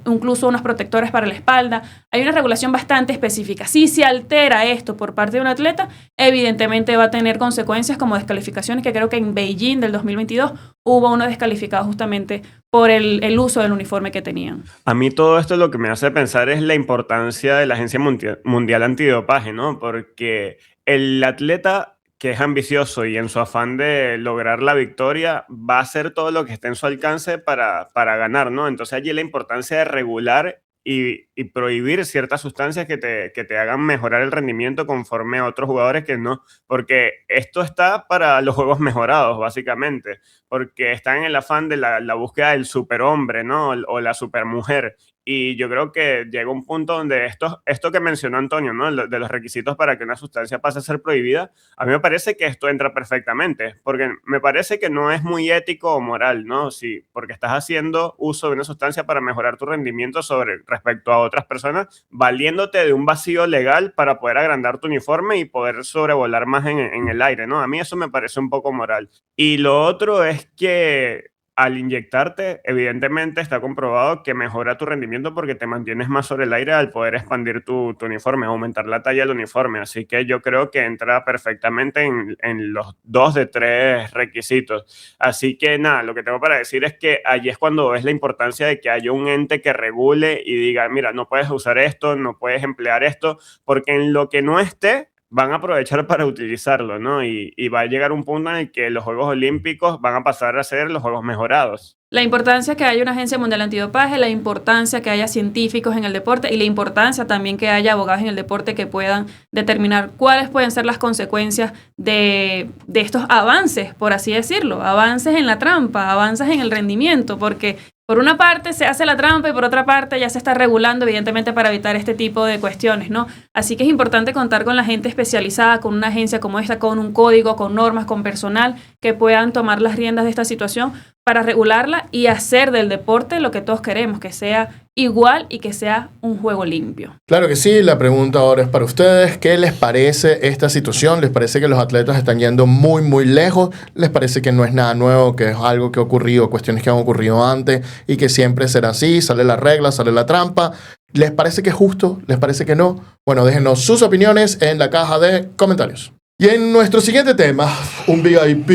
Speaker 3: incluso unos protectores para la espalda. Hay una regulación bastante específica. Si se altera esto por parte de un atleta, evidentemente va a tener consecuencias como descalificaciones, que creo que en Beijing del 2022 hubo uno descalificado justamente por el uso del uniforme que tenían.
Speaker 5: A mí todo esto lo que me hace pensar es la importancia de la Agencia Mundial Antidopaje, ¿no? Porque el atleta que es ambicioso y en su afán de lograr la victoria va a hacer todo lo que esté en su alcance para ganar, ¿no? Entonces allí la importancia de regular y prohibir ciertas sustancias que te hagan mejorar el rendimiento conforme a otros jugadores que no, porque esto está para los juegos mejorados, básicamente, porque están en el afán de la búsqueda del superhombre, ¿no? O la supermujer. Y yo creo que llega un punto donde esto que mencionó Antonio, ¿no? De los requisitos para que una sustancia pase a ser prohibida, a mí me parece que esto entra perfectamente, porque me parece que no es muy ético o moral, ¿no? Sí, porque estás haciendo uso de una sustancia para mejorar tu rendimiento respecto a otras personas, valiéndote de un vacío legal para poder agrandar tu uniforme y poder sobrevolar más en el aire, ¿no? A mí eso me parece un poco moral. Y lo otro es que al inyectarte, evidentemente está comprobado que mejora tu rendimiento porque te mantienes más sobre el aire al poder expandir tu uniforme, aumentar la talla del uniforme. Así que yo creo que entra perfectamente en los 2 de 3 requisitos. Así que nada, lo que tengo para decir es que allí es cuando ves la importancia de que haya un ente que regule y diga, mira, no puedes usar esto, no puedes emplear esto, porque en lo que no esté, van a aprovechar para utilizarlo, ¿no? Y va a llegar un punto en el que los Juegos Olímpicos van a pasar a ser los Juegos mejorados.
Speaker 3: La importancia que haya una Agencia Mundial Antidopaje, la importancia que haya científicos en el deporte y la importancia también que haya abogados en el deporte que puedan determinar cuáles pueden ser las consecuencias de estos avances, por así decirlo, avances en la trampa, avances en el rendimiento, porque por una parte se hace la trampa y por otra parte ya se está regulando, evidentemente, para evitar este tipo de cuestiones, ¿no? Así que es importante contar con la gente especializada, con una agencia como esta, con un código, con normas, con personal que puedan tomar las riendas de esta situación para regularla y hacer del deporte lo que todos queremos, que sea igual y que sea un juego limpio.
Speaker 1: Claro que sí, la pregunta ahora es para ustedes. ¿Qué les parece esta situación? ¿Les parece que los atletas están yendo muy, muy lejos? ¿Les parece que no es nada nuevo, que es algo que ha ocurrido, cuestiones que han ocurrido antes y que siempre será así? Sale la regla, sale la trampa. ¿Les parece que es justo? ¿Les parece que no? Bueno, déjenos sus opiniones en la caja de comentarios. Y en nuestro siguiente tema, un VIP.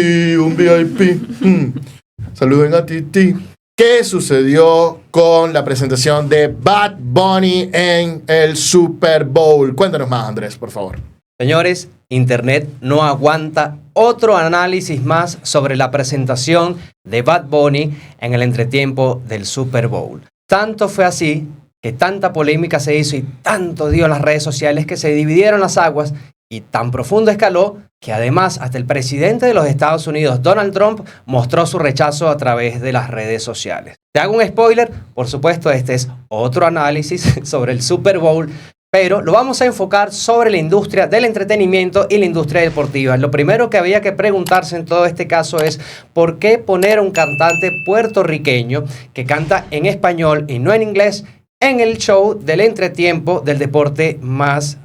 Speaker 1: Saluden a Titi. ¿Qué sucedió con la presentación de Bad Bunny en el Super Bowl? Cuéntanos más, Andrés, por favor.
Speaker 4: Señores, Internet no aguanta otro análisis más sobre la presentación de Bad Bunny en el entretiempo del Super Bowl. Tanto fue así que tanta polémica se hizo y tanto dio en las redes sociales que se dividieron las aguas y tan profundo escaló que además hasta el presidente de los Estados Unidos, Donald Trump, mostró su rechazo a través de las redes sociales. Te hago un spoiler, por supuesto, este es otro análisis sobre el Super Bowl, pero lo vamos a enfocar sobre la industria del entretenimiento y la industria deportiva. Lo primero que había que preguntarse en todo este caso es ¿por qué poner a un cantante puertorriqueño que canta en español y no en inglés en el show del entretiempo del deporte más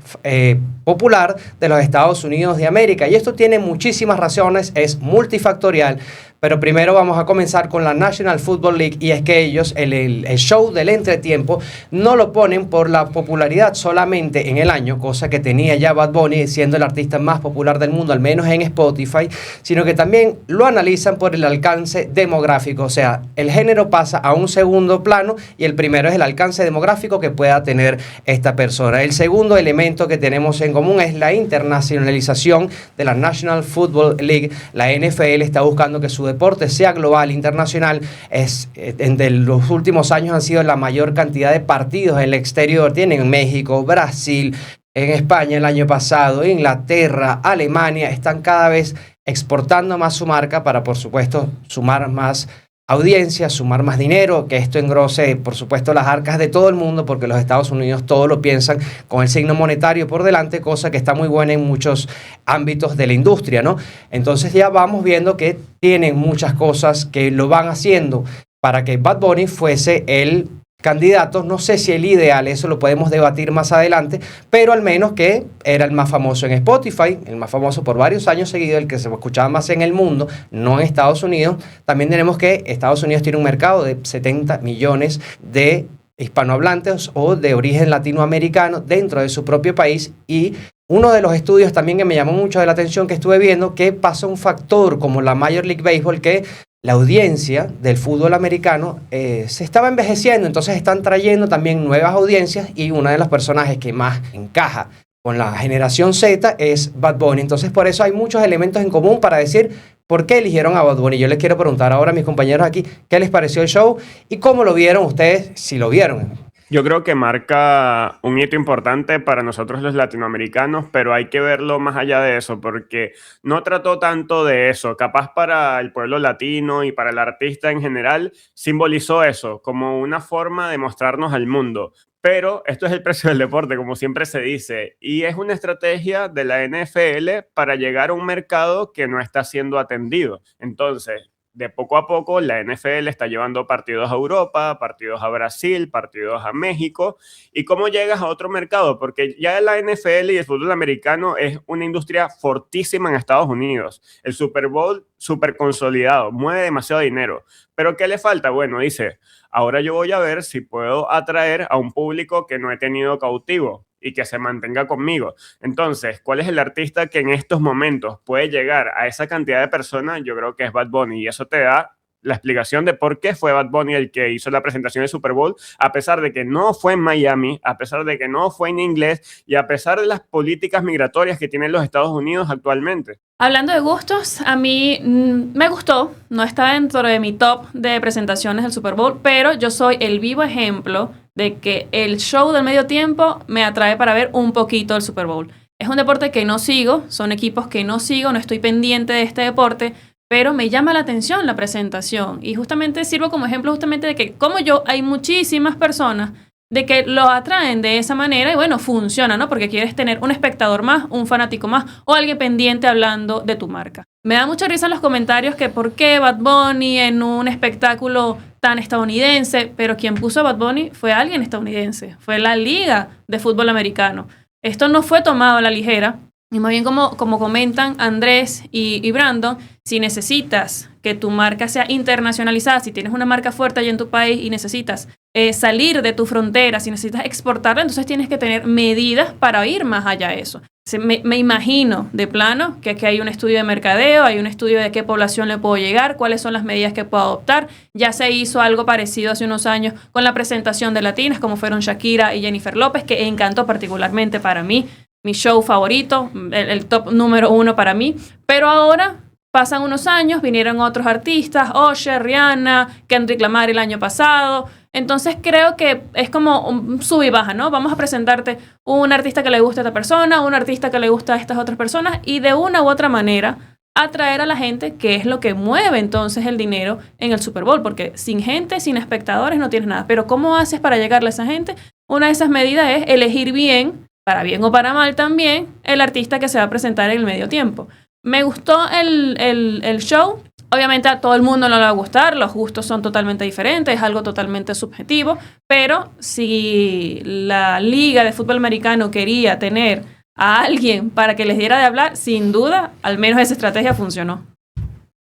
Speaker 4: popular de los Estados Unidos de América? Y esto tiene muchísimas razones, es multifactorial. Pero primero vamos a comenzar con la National Football League, y es que ellos, el show del entretiempo, no lo ponen por la popularidad solamente en el año, cosa que tenía ya Bad Bunny siendo el artista más popular del mundo, al menos en Spotify, sino que también lo analizan por el alcance demográfico. O sea, el género pasa a un segundo plano y el primero es el alcance demográfico que pueda tener esta persona. El segundo elemento que tenemos en común es la internacionalización de la National Football League. La NFL está buscando que su deporte sea global, internacional. En los últimos años han sido la mayor cantidad de partidos en el exterior. Tienen México, Brasil, en España el año pasado, Inglaterra, Alemania. Están cada vez exportando más su marca para, por supuesto, sumar más audiencia, sumar más dinero, que esto engrose, por supuesto, las arcas de todo el mundo, porque los Estados Unidos todo lo piensan con el signo monetario por delante, cosa que está muy buena en muchos ámbitos de la industria, ¿no? Entonces ya vamos viendo que tienen muchas cosas que lo van haciendo para que Bad Bunny fuese el candidato, no sé si el ideal, eso lo podemos debatir más adelante, pero al menos que era el más famoso en Spotify, el más famoso por varios años seguidos, el que se escuchaba más en el mundo, no en Estados Unidos. También tenemos que Estados Unidos tiene un mercado de 70 millones de hispanohablantes o de origen latinoamericano dentro de su propio país, y uno de los estudios también que me llamó mucho la atención que estuve viendo, que pasa un factor como la Major League Baseball, que la audiencia del fútbol americano se estaba envejeciendo, entonces están trayendo también nuevas audiencias, y una de los personajes que más encaja con la generación Z es Bad Bunny. Entonces por eso hay muchos elementos en común para decir por qué eligieron a Bad Bunny. Yo les quiero preguntar ahora a mis compañeros aquí qué les pareció el show y cómo lo vieron ustedes, si lo vieron.
Speaker 5: Yo creo que marca un hito importante para nosotros los latinoamericanos, pero hay que verlo más allá de eso, porque no trató tanto de eso. Capaz para el pueblo latino y para el artista en general, simbolizó eso como una forma de mostrarnos al mundo. Pero esto es el precio del deporte, como siempre se dice, y es una estrategia de la NFL para llegar a un mercado que no está siendo atendido. Entonces, de poco a poco, la NFL está llevando partidos a Europa, partidos a Brasil, partidos a México. ¿Y cómo llegas a otro mercado? Porque ya la NFL y el fútbol americano es una industria fortísima en Estados Unidos. El Super Bowl súper consolidado, mueve demasiado dinero. ¿Pero qué le falta? Bueno, dice, ahora yo voy a ver si puedo atraer a un público que no he tenido cautivo y que se mantenga conmigo. Entonces, ¿cuál es el artista que en estos momentos puede llegar a esa cantidad de personas? Yo creo que es Bad Bunny, y eso te da la explicación de por qué fue Bad Bunny el que hizo la presentación del Super Bowl, a pesar de que no fue en Miami, a pesar de que no fue en inglés y a pesar de las políticas migratorias que tienen los Estados Unidos actualmente.
Speaker 3: Hablando de gustos, a mí me gustó, no está dentro de mi top de presentaciones del Super Bowl, pero yo soy el vivo ejemplo de que el show del medio tiempo me atrae para ver un poquito del Super Bowl. Es un deporte que no sigo, son equipos que no sigo, no estoy pendiente de este deporte, pero me llama la atención la presentación, y justamente sirvo como ejemplo justamente de que como yo hay muchísimas personas de que lo atraen de esa manera y bueno, funciona, ¿no? Porque quieres tener un espectador más, un fanático más o alguien pendiente hablando de tu marca. Me da mucha risa en los comentarios que por qué Bad Bunny en un espectáculo tan estadounidense, pero quien puso a Bad Bunny fue alguien estadounidense, fue la Liga de Fútbol Americano. Esto no fue tomado a la ligera, y más bien como comentan Andrés y Brandon, si necesitas que tu marca sea internacionalizada, si tienes una marca fuerte allá en tu país y necesitas salir de tu frontera, si necesitas exportarla, entonces tienes que tener medidas para ir más allá de eso. Me imagino de plano que aquí hay un estudio de mercadeo, hay un estudio de qué población le puedo llegar, cuáles son las medidas que puedo adoptar. Ya se hizo algo parecido hace unos años con la presentación de latinas, como fueron Shakira y Jennifer López, que encantó particularmente para mí, mi show favorito, el top número 1 para mí. Pero ahora pasan unos años, vinieron otros artistas, Usher, Rihanna, Kendrick Lamar el año pasado. Entonces creo que es como un sub y baja, ¿no? Vamos a presentarte un artista que le gusta a esta persona, un artista que le gusta a estas otras personas, y de una u otra manera atraer a la gente, que es lo que mueve entonces el dinero en el Super Bowl, porque sin gente, sin espectadores no tienes nada. Pero ¿cómo haces para llegarle a esa gente? una de esas medidas es elegir bien, para bien o para mal también, el artista que se va a presentar en el medio tiempo. Me gustó el show. Obviamente a todo el mundo no le va a gustar, los gustos son totalmente diferentes, es algo totalmente subjetivo, pero si la Liga de Fútbol Americano quería tener a alguien para que les diera de hablar, sin duda, al menos esa estrategia funcionó.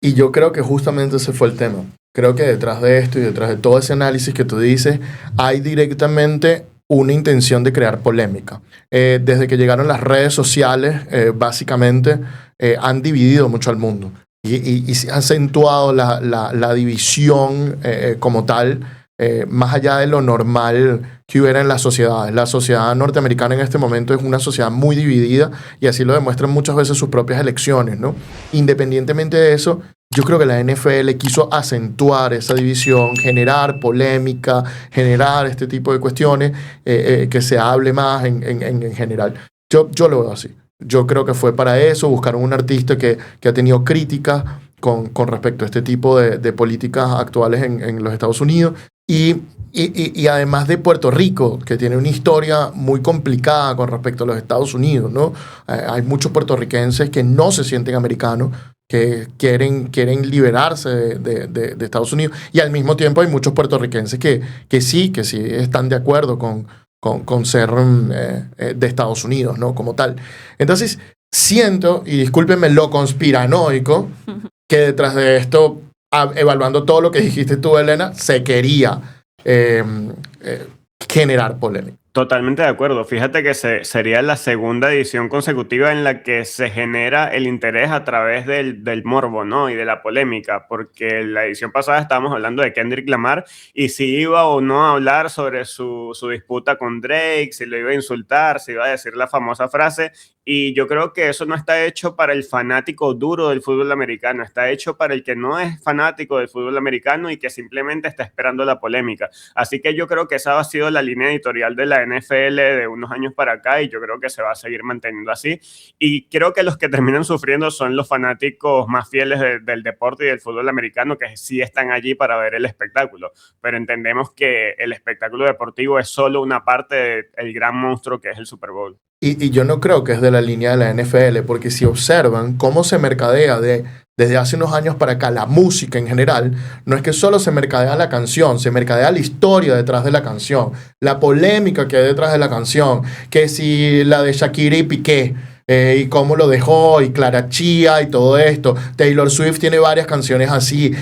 Speaker 1: Y yo creo que justamente ese fue el tema. Creo que detrás de esto y detrás de todo ese análisis que tú dices, hay directamente una intención de crear polémica. Desde que llegaron las redes sociales, básicamente han dividido mucho al mundo. Y se ha acentuado la división como tal, más allá de lo normal que hubiera en las sociedades. La sociedad norteamericana en este momento es una sociedad muy dividida y así lo demuestran muchas veces sus propias elecciones, ¿no? Independientemente de eso, yo creo que la NFL quiso acentuar esa división, generar polémica, generar este tipo de cuestiones, que se hable más en general. Yo lo veo así. Yo creo que fue para eso, buscaron un artista que ha tenido críticas con respecto a este tipo de políticas actuales en los Estados Unidos y además de Puerto Rico, que tiene una historia muy complicada con respecto a los Estados Unidos, ¿no? Hay muchos puertorriquenses que no se sienten americanos, que quieren liberarse de Estados Unidos, y al mismo tiempo hay muchos puertorriquenses que sí están de acuerdo con ser de Estados Unidos, ¿no? Como tal. Entonces, siento, y discúlpenme lo conspiranoico, que detrás de esto, evaluando todo lo que dijiste tú, Elena, se quería generar polémica.
Speaker 5: Totalmente de acuerdo. Fíjate que sería la segunda edición consecutiva en la que se genera el interés a través del morbo, ¿no? Y de la polémica, porque la edición pasada estábamos hablando de Kendrick Lamar y si iba o no a hablar sobre su disputa con Drake, si lo iba a insultar, si iba a decir la famosa frase. Y yo creo que eso no está hecho para el fanático duro del fútbol americano, está hecho para el que no es fanático del fútbol americano y que simplemente está esperando la polémica. Así que yo creo que esa ha sido la línea editorial de la NFL de unos años para acá y yo creo que se va a seguir manteniendo así. Y creo que los que terminan sufriendo son los fanáticos más fieles del deporte y del fútbol americano, que sí están allí para ver el espectáculo. Pero entendemos que el espectáculo deportivo es solo una parte del gran monstruo que es el Super Bowl.
Speaker 1: Y yo no creo que es de la línea de la NFL, porque si observan cómo se mercadea desde hace unos años para acá la música en general, no es que solo se mercadea la canción, se mercadea la historia detrás de la canción, la polémica que hay detrás de la canción, que si la de Shakira y Piqué, y cómo lo dejó, y Clara Chía y todo esto. Taylor Swift tiene varias canciones así,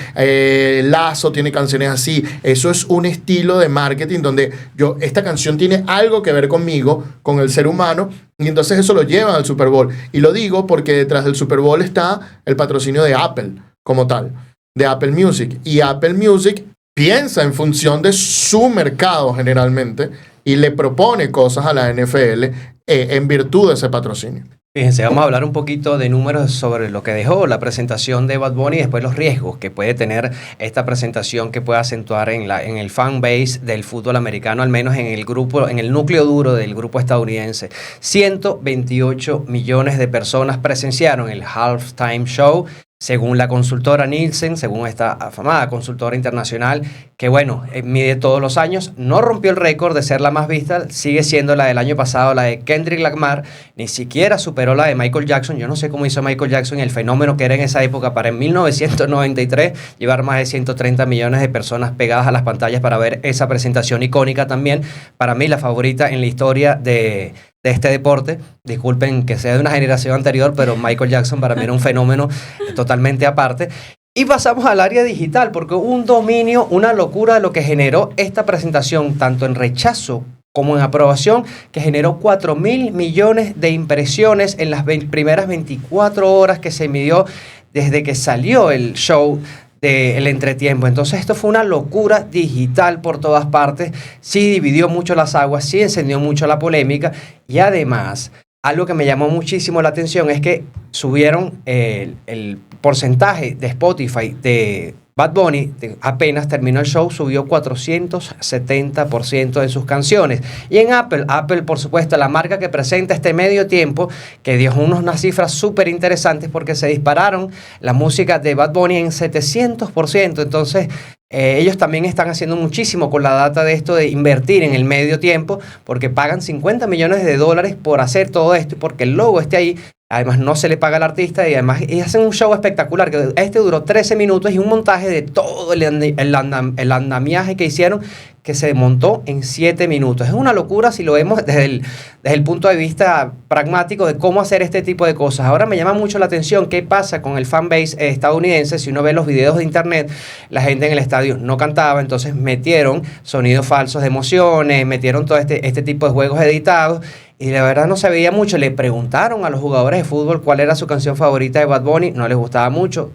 Speaker 1: Lazo tiene canciones así. Eso es un estilo de marketing donde esta canción tiene algo que ver conmigo, con el ser humano, y entonces eso lo llevan al Super Bowl. Y lo digo porque detrás del Super Bowl está el patrocinio de Apple como tal, de Apple Music, y Apple Music piensa en función de su mercado generalmente y le propone cosas a la NFL en virtud de ese patrocinio.
Speaker 4: Fíjense, vamos a hablar un poquito de números sobre lo que dejó la presentación de Bad Bunny y después los riesgos que puede tener esta presentación que puede acentuar en el fan base del fútbol americano, al menos en el grupo, en el núcleo duro del grupo estadounidense. 128 millones de personas presenciaron el halftime show, según la consultora Nielsen, según esta afamada consultora internacional, que bueno, mide todos los años, no rompió el récord de ser la más vista, sigue siendo la del año pasado, la de Kendrick Lamar, ni siquiera superó la de Michael Jackson. Yo no sé cómo hizo Michael Jackson, el fenómeno que era en esa época para en 1993 llevar más de 130 millones de personas pegadas a las pantallas para ver esa presentación icónica también. Para mí la favorita en la historia de este deporte. Disculpen que sea de una generación anterior, pero Michael Jackson para mí era un fenómeno totalmente aparte. Y pasamos al área digital, porque hubo un dominio, una locura de lo que generó esta presentación, tanto en rechazo como en aprobación, que generó 4.000 millones de impresiones en las primeras 24 horas que se midió desde que salió el show del entretiempo. Entonces esto fue una locura digital por todas partes, sí dividió mucho las aguas, sí encendió mucho la polémica y además algo que me llamó muchísimo la atención es que subieron el porcentaje de Spotify de Bad Bunny, apenas terminó el show, subió 470% de sus canciones. Y en Apple, por supuesto, la marca que presenta este medio tiempo, que dio unas cifras súper interesantes porque se dispararon la música de Bad Bunny en 700%. Entonces, ellos también están haciendo muchísimo con la data de esto de invertir en el medio tiempo, porque pagan $50 millones por hacer todo esto y porque el logo esté ahí. Además, no se le paga al artista y además hacen un show espectacular. Que este duró 13 minutos y un montaje de todo el andamiaje que hicieron, que se montó en 7 minutos. Es una locura si lo vemos desde el punto de vista pragmático de cómo hacer este tipo de cosas. Ahora me llama mucho la atención qué pasa con el fanbase estadounidense. Si uno ve los videos de internet, la gente en el estadio no cantaba, entonces metieron sonidos falsos de emociones, metieron todo este tipo de juegos editados. Y la verdad no se veía mucho. Le preguntaron a los jugadores de fútbol cuál era su canción favorita de Bad Bunny. No les gustaba mucho.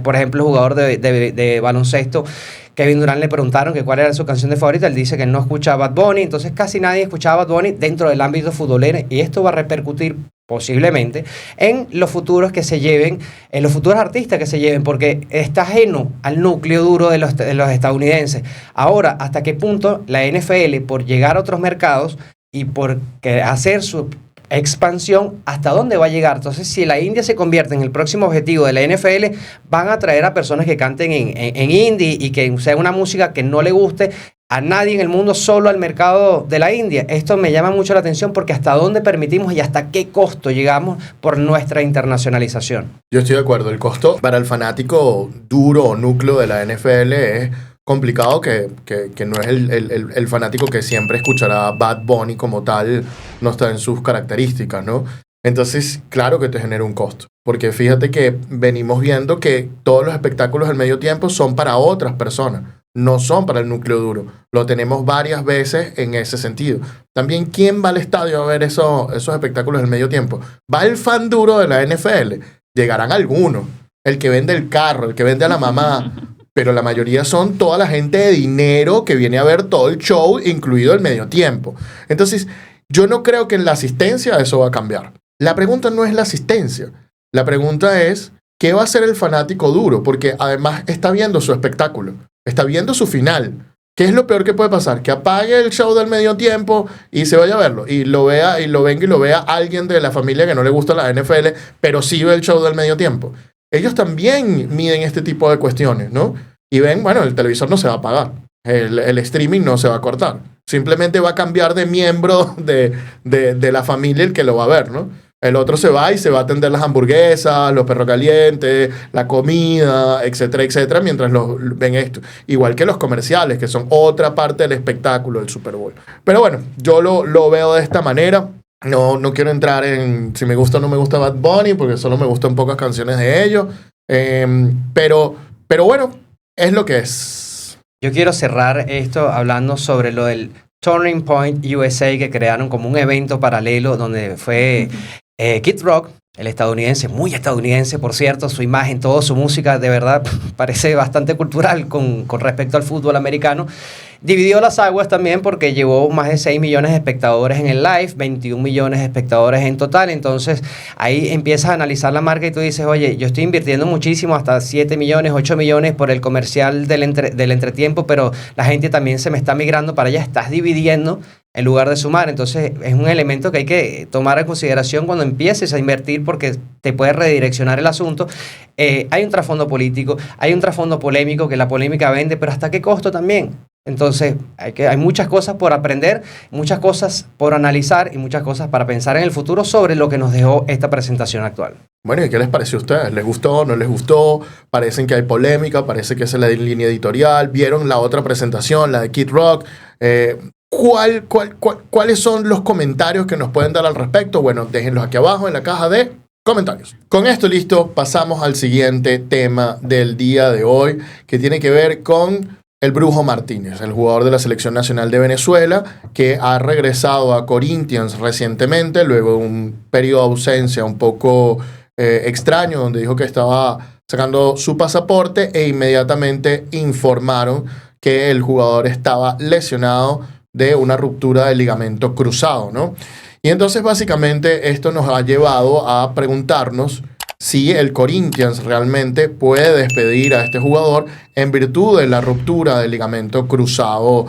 Speaker 4: Por ejemplo, el jugador de baloncesto, Kevin Durant, le preguntaron que cuál era su canción de favorita. Él dice que él no escuchaba Bad Bunny. Entonces casi nadie escuchaba Bad Bunny dentro del ámbito futbolero. Y esto va a repercutir posiblemente en los futuros que se lleven, en los futuros artistas que se lleven, porque está ajeno al núcleo duro de los estadounidenses. Ahora, ¿hasta qué punto la NFL, por llegar a otros mercados y por hacer su expansión, hasta dónde va a llegar? Entonces, si la India se convierte en el próximo objetivo de la NFL, van a traer a personas que canten en indie y que sea una música que no le guste a nadie en el mundo, solo al mercado de la India. Esto me llama mucho la atención porque hasta dónde permitimos y hasta qué costo llegamos por nuestra internacionalización.
Speaker 1: Yo estoy de acuerdo. El costo para el fanático duro o núcleo de la NFL es complicado, que no es el fanático que siempre escuchará Bad Bunny como tal, no está en sus características, ¿no? Entonces, claro que te genera un costo, porque fíjate que venimos viendo que todos los espectáculos del medio tiempo son para otras personas, no son para el núcleo duro. Lo tenemos varias veces en ese sentido. También, ¿quién va al estadio a ver esos espectáculos del medio tiempo? ¿Va el fan duro de la NFL? Llegarán algunos, el que vende el carro, el que vende a la mamá, pero la mayoría son toda la gente de dinero que viene a ver todo el show, incluido el medio tiempo. Entonces, yo no creo que en la asistencia eso va a cambiar. La pregunta no es la asistencia. La pregunta es, ¿qué va a hacer el fanático duro? Porque además está viendo su espectáculo, está viendo su final. ¿Qué es lo peor que puede pasar? Que apague el show del medio tiempo y se vaya a verlo. Y lo vea, y lo venga y lo vea alguien de la familia que no le gusta la NFL, pero sí ve el show del medio tiempo. Ellos también miden este tipo de cuestiones, ¿no? Y ven, bueno, el televisor no se va a apagar. El streaming no se va a cortar. Simplemente va a cambiar de miembro de la familia el que lo va a ver, ¿no? El otro se va y se va a atender las hamburguesas, los perros calientes, la comida, etcétera, etcétera, mientras ven esto. Igual que los comerciales, que son otra parte del espectáculo del Super Bowl. Pero bueno, yo lo veo de esta manera. No quiero entrar en si me gusta o no me gusta Bad Bunny, porque solo me gustan pocas canciones de ellos. Pero bueno, es lo que es.
Speaker 4: Yo quiero cerrar esto hablando sobre lo del Turning Point USA, que crearon como un evento paralelo donde fue Kid Rock, el estadounidense, muy estadounidense, por cierto, su imagen, toda su música, de verdad, parece bastante cultural con respecto al fútbol americano. Dividió las aguas también porque llevó más de 6 millones de espectadores en el live, 21 millones de espectadores en total. Entonces, ahí empiezas a analizar la marca y tú dices, oye, yo estoy invirtiendo muchísimo, hasta 7 millones, 8 millones por el comercial del entretiempo, pero la gente también se me está migrando para allá. Estás dividiendo en lugar de sumar. Entonces, es un elemento que hay que tomar en consideración cuando empieces a invertir, porque te puede redireccionar el asunto. Hay un trasfondo político, hay un trasfondo polémico, que la polémica vende, pero ¿hasta qué costo también? Entonces, hay muchas cosas por aprender, muchas cosas por analizar y muchas cosas para pensar en el futuro sobre lo que nos dejó esta presentación actual.
Speaker 1: Bueno, ¿y qué les pareció a ustedes? ¿Les gustó? ¿No les gustó? Parecen que hay polémica, parece que esa es la línea editorial. ¿Vieron la otra presentación, la de Kid Rock? ¿Cuáles son los comentarios que nos pueden dar al respecto? Bueno, déjenlos aquí abajo en la caja de comentarios. Con esto listo, pasamos al siguiente tema del día de hoy, que tiene que ver con el Brujo Martínez, el jugador de la Selección Nacional de Venezuela, que ha regresado a Corinthians recientemente, luego de un periodo de ausencia un poco extraño, donde dijo que estaba sacando su pasaporte, e inmediatamente informaron que el jugador estaba lesionado de una ruptura del ligamento cruzado, ¿no? Y entonces básicamente esto nos ha llevado a preguntarnos si el Corinthians realmente puede despedir a este jugador en virtud de la ruptura del ligamento cruzado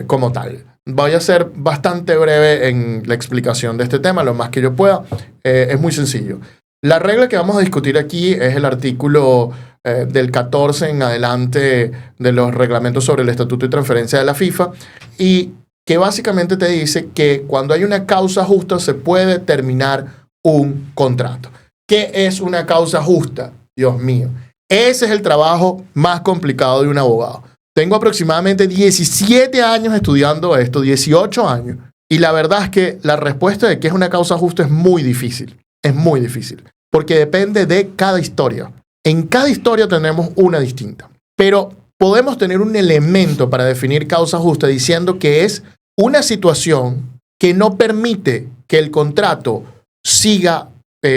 Speaker 1: como tal. Voy a ser bastante breve en la explicación de este tema, lo más que yo pueda. Es muy sencillo. La regla que vamos a discutir aquí es el artículo del 14 en adelante de los reglamentos sobre el estatuto y transferencia de la FIFA, y que básicamente te dice que cuando hay una causa justa se puede terminar un contrato. ¿Qué es una causa justa? Dios mío. Ese es el trabajo más complicado de un abogado. Tengo aproximadamente 17 años estudiando esto, 18 años. Y la verdad es que la respuesta de qué es una causa justa es muy difícil. Es muy difícil. Porque depende de cada historia. En cada historia tenemos una distinta. Pero podemos tener un elemento para definir causa justa diciendo que es una situación que no permite que el contrato siga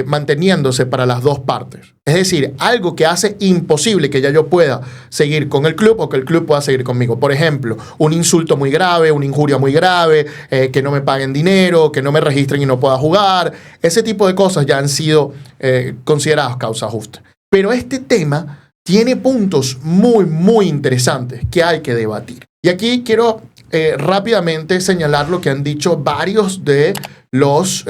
Speaker 1: manteniéndose para las dos partes. Es decir, algo que hace imposible que ya yo pueda seguir con el club o que el club pueda seguir conmigo. Por ejemplo, un insulto muy grave, una injuria muy grave, que no me paguen dinero, que no me registren y no pueda jugar. Ese tipo de cosas ya han sido consideradas causa justa. Pero este tema tiene puntos muy, muy interesantes que hay que debatir. Y aquí quiero rápidamente señalar lo que han dicho varios de los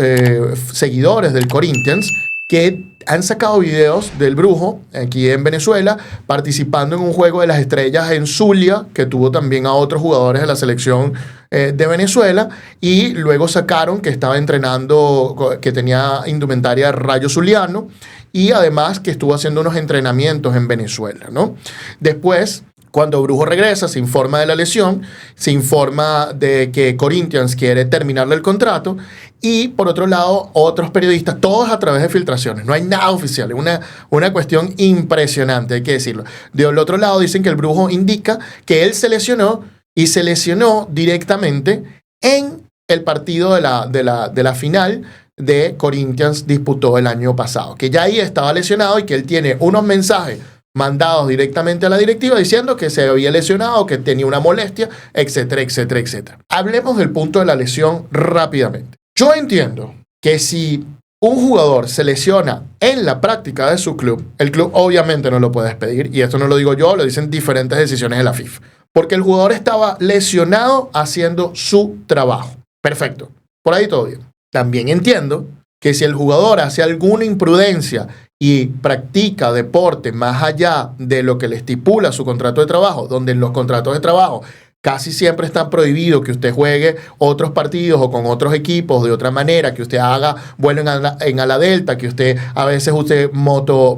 Speaker 1: seguidores del Corinthians que han sacado videos del Brujo aquí en Venezuela participando en un juego de las estrellas en Zulia, que tuvo también a otros jugadores de la selección de Venezuela, y luego sacaron que estaba entrenando, que tenía indumentaria de Rayo Zuliano, y además que estuvo haciendo unos entrenamientos en Venezuela, ¿no? Después, cuando Brujo regresa, se informa de la lesión, se informa de que Corinthians quiere terminarle el contrato, y por otro lado, otros periodistas, todos a través de filtraciones, no hay nada oficial, es una cuestión impresionante, hay que decirlo. Del otro lado dicen que el Brujo indica que él se lesionó, y se lesionó directamente en el partido de la final de Corinthians disputó el año pasado, que ya ahí estaba lesionado y que él tiene unos mensajes mandados directamente a la directiva diciendo que se había lesionado, que tenía una molestia, etcétera, etcétera, etcétera. Hablemos del punto de la lesión rápidamente. Yo entiendo que si un jugador se lesiona en la práctica de su club, el club obviamente no lo puede despedir, y esto no lo digo yo, lo dicen diferentes decisiones de la FIFA, porque el jugador estaba lesionado haciendo su trabajo. Perfecto, por ahí todo bien. También entiendo que si el jugador hace alguna imprudencia y practica deporte más allá de lo que le estipula su contrato de trabajo, donde en los contratos de trabajo casi siempre está prohibido que usted juegue otros partidos o con otros equipos de otra manera, que usted haga vuelo en ala delta, que usted a veces use moto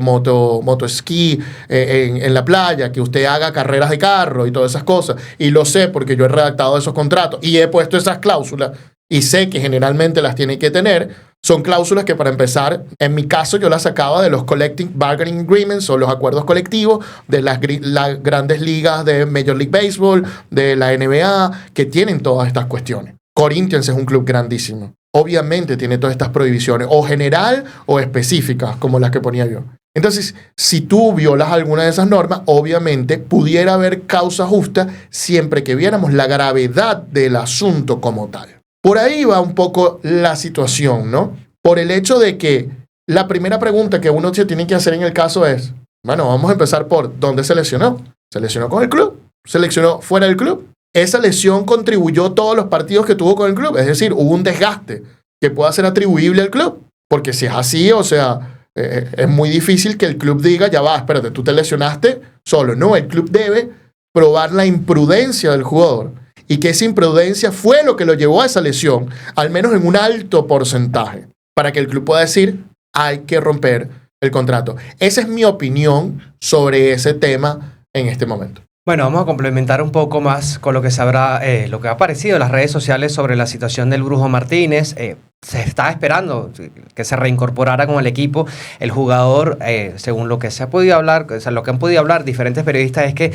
Speaker 1: esquí en la playa, que usted haga carreras de carro y todas esas cosas. Y lo sé porque yo he redactado esos contratos y he puesto esas cláusulas y sé que generalmente las tiene que tener. Son cláusulas que, para empezar, en mi caso yo las sacaba de los Collective Bargaining Agreements o los acuerdos colectivos de las grandes ligas de Major League Baseball, de la NBA, que tienen todas estas cuestiones. Corinthians es un club grandísimo. Obviamente tiene todas estas prohibiciones, o general o específicas, como las que ponía yo. Entonces, si tú violas alguna de esas normas, obviamente pudiera haber causa justa siempre que viéramos la gravedad del asunto como tal. Por ahí va un poco la situación, ¿no? Por el hecho de que la primera pregunta que uno se tiene que hacer en el caso es, bueno, vamos a empezar por ¿dónde se lesionó? ¿Se lesionó con el club? ¿Se lesionó fuera del club? ¿Esa lesión contribuyó todos los partidos que tuvo con el club? Es decir, hubo un desgaste que pueda ser atribuible al club. Porque si es así, o sea, es muy difícil que el club diga, ya va, espérate, tú te lesionaste solo. No, el club debe probar la imprudencia del jugador. Y que esa imprudencia fue lo que lo llevó a esa lesión, al menos en un alto porcentaje, para que el club pueda decir, hay que romper el contrato. Esa es mi opinión sobre ese tema en este momento.
Speaker 4: Bueno, vamos a complementar un poco más con lo que sabrá, lo que ha aparecido en las redes sociales sobre la situación del Brujo Martínez. Se está esperando que se reincorporara con el equipo. El jugador, según lo que se ha podido hablar, o sea, lo que han podido hablar diferentes periodistas, es que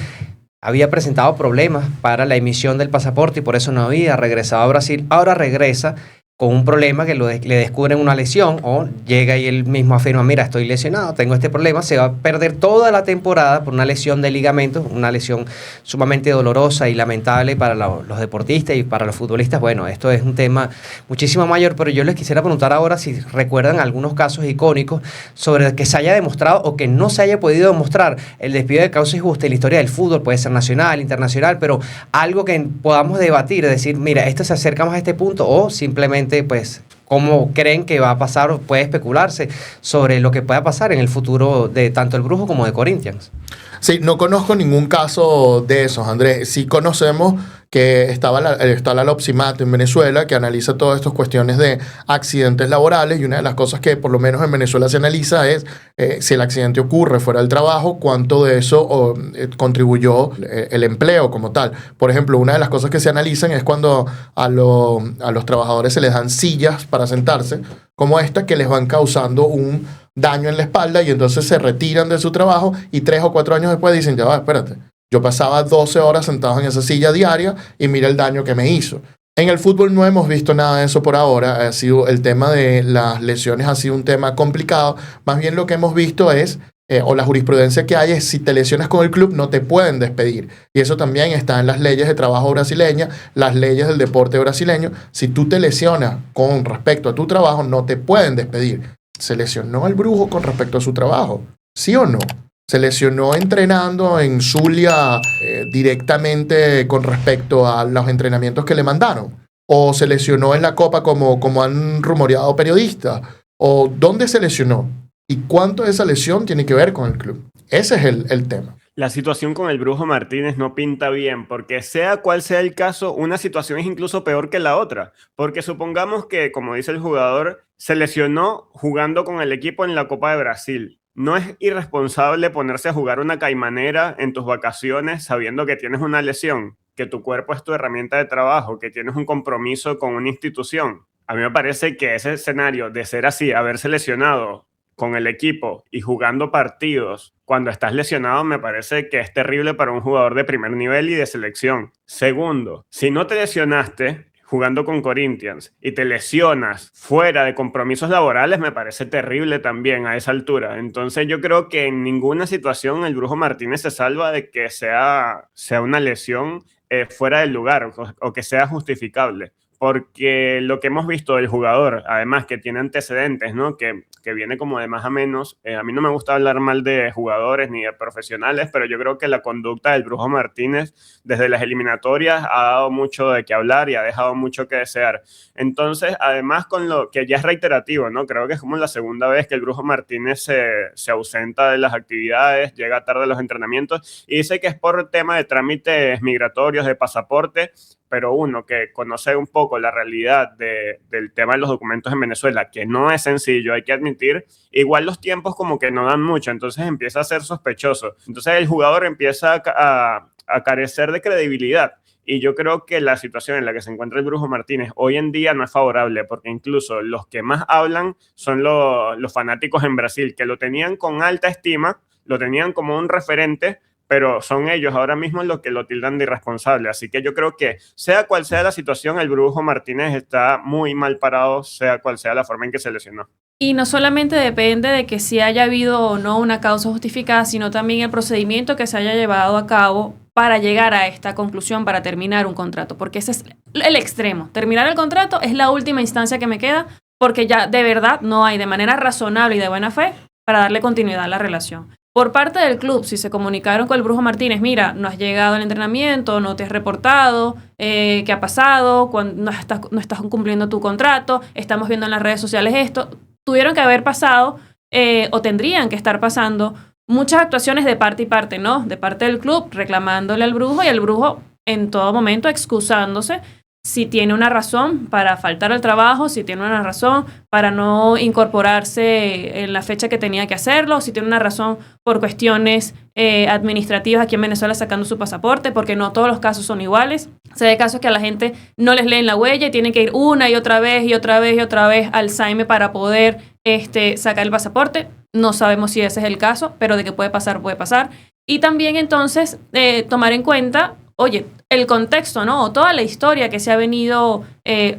Speaker 4: había presentado problemas para la emisión del pasaporte y por eso no había regresado a Brasil. Ahora regresa con un problema que le descubren una lesión, o llega y él mismo afirma, mira, estoy lesionado, tengo este problema, se va a perder toda la temporada por una lesión de ligamento, una lesión sumamente dolorosa y lamentable para los deportistas y para los futbolistas. Bueno, esto es un tema muchísimo mayor, pero yo les quisiera preguntar ahora si recuerdan algunos casos icónicos sobre que se haya demostrado o que no se haya podido demostrar el despido de causa injusta en la historia del fútbol, puede ser nacional, internacional, pero algo que podamos debatir, decir, mira, esto se acerca más a este punto, o simplemente pues cómo creen que va a pasar o puede especularse sobre lo que pueda pasar en el futuro de tanto el Brujo como de Corinthians.
Speaker 1: Sí, no conozco ningún caso de esos, Andrés. Sí conocemos que está la LOPSIMAT en Venezuela, que analiza todas estas cuestiones de accidentes laborales, y una de las cosas que por lo menos en Venezuela se analiza es si el accidente ocurre fuera del trabajo, cuánto de eso contribuyó el empleo como tal. Por ejemplo, una de las cosas que se analizan es cuando a los trabajadores se les dan sillas para sentarse, como esta, que les van causando un daño en la espalda, y entonces se retiran de su trabajo y 3 o 4 años después dicen, ya va, espérate, yo pasaba 12 horas sentado en esa silla diaria y mira el daño que me hizo. En el fútbol no hemos visto nada de eso por ahora. Ha sido el tema de las lesiones ha sido un tema complicado. Más bien lo que hemos visto es, o la jurisprudencia que hay es, si te lesionas con el club no te pueden despedir. Y eso también está en las leyes de trabajo brasileñas, las leyes del deporte brasileño. Si tú te lesionas con respecto a tu trabajo, no te pueden despedir. ¿Se lesionó el Brujo con respecto a su trabajo? ¿Sí o no? ¿Se lesionó entrenando en Zulia directamente con respecto a los entrenamientos que le mandaron? ¿O se lesionó en la Copa como han rumoreado periodistas? ¿O dónde se lesionó? ¿Y cuánto de esa lesión tiene que ver con el club? Ese es el tema.
Speaker 5: La situación con el Brujo Martínez no pinta bien, porque sea cual sea el caso, una situación es incluso peor que la otra. Porque supongamos que, como dice el jugador, se lesionó jugando con el equipo en la Copa de Brasil. No es irresponsable ponerse a jugar una caimanera en tus vacaciones sabiendo que tienes una lesión, que tu cuerpo es tu herramienta de trabajo, que tienes un compromiso con una institución. A mí me parece que ese escenario de ser así, haberse lesionado con el equipo y jugando partidos cuando estás lesionado, me parece que es terrible para un jugador de primer nivel y de selección. Segundo, si no te lesionaste jugando con Corinthians y te lesionas fuera de compromisos laborales, me parece terrible también a esa altura. Entonces yo creo que en ninguna situación el Brujo Martínez se salva de que sea una lesión fuera del lugar o que sea justificable. Porque lo que hemos visto del jugador, además que tiene antecedentes, ¿no? Que viene como de más a menos. A mí no me gusta hablar mal de jugadores ni de profesionales, pero yo creo que la conducta del Brujo Martínez desde las eliminatorias ha dado mucho de qué hablar y ha dejado mucho que desear. Entonces, además con lo que ya es reiterativo, ¿no? Creo que es como la segunda vez que el Brujo Martínez se ausenta de las actividades, llega tarde a los entrenamientos y dice que es por tema de trámites migratorios, de pasaporte, pero uno que conoce un poco la realidad del tema de los documentos en Venezuela, que no es sencillo, hay que admitir, igual los tiempos como que no dan mucho, entonces empieza a ser sospechoso. Entonces el jugador empieza a carecer de credibilidad. Y yo creo que la situación en la que se encuentra el Brujo Martínez hoy en día no es favorable, porque incluso los que más hablan son los fanáticos en Brasil, que lo tenían con alta estima, lo tenían como un referente, pero son ellos ahora mismo los que lo tildan de irresponsable. Así que yo creo que sea cual sea la situación, el Brujo Martínez está muy mal parado, sea cual sea la forma en que se lesionó.
Speaker 3: Y no solamente depende de que si haya habido o no una causa justificada, sino también el procedimiento que se haya llevado a cabo para llegar a esta conclusión, para terminar un contrato, porque ese es el extremo. Terminar el contrato es la última instancia que me queda, porque ya de verdad no hay de manera razonable y de buena fe para darle continuidad a la relación. Por parte del club, si se comunicaron con el Brujo Martínez, mira, no has llegado al entrenamiento, no te has reportado, ¿qué ha pasado? No estás cumpliendo tu contrato, estamos viendo en las redes sociales esto. Tuvieron que haber pasado o tendrían que estar pasando muchas actuaciones de parte y parte, ¿no? De parte del club, reclamándole al Brujo y el Brujo en todo momento excusándose si tiene una razón para faltar al trabajo, si tiene una razón para no incorporarse en la fecha que tenía que hacerlo, si tiene una razón por cuestiones administrativas aquí en Venezuela sacando su pasaporte, porque no todos los casos son iguales. Se ve casos que a la gente no les leen la huella y tienen que ir una y otra vez y otra vez y otra vez al SAIME para poder sacar el pasaporte. No sabemos si ese es el caso, pero de que puede pasar, puede pasar. Y también entonces tomar en cuenta, oye, el contexto, ¿no? O toda la historia que se ha venido,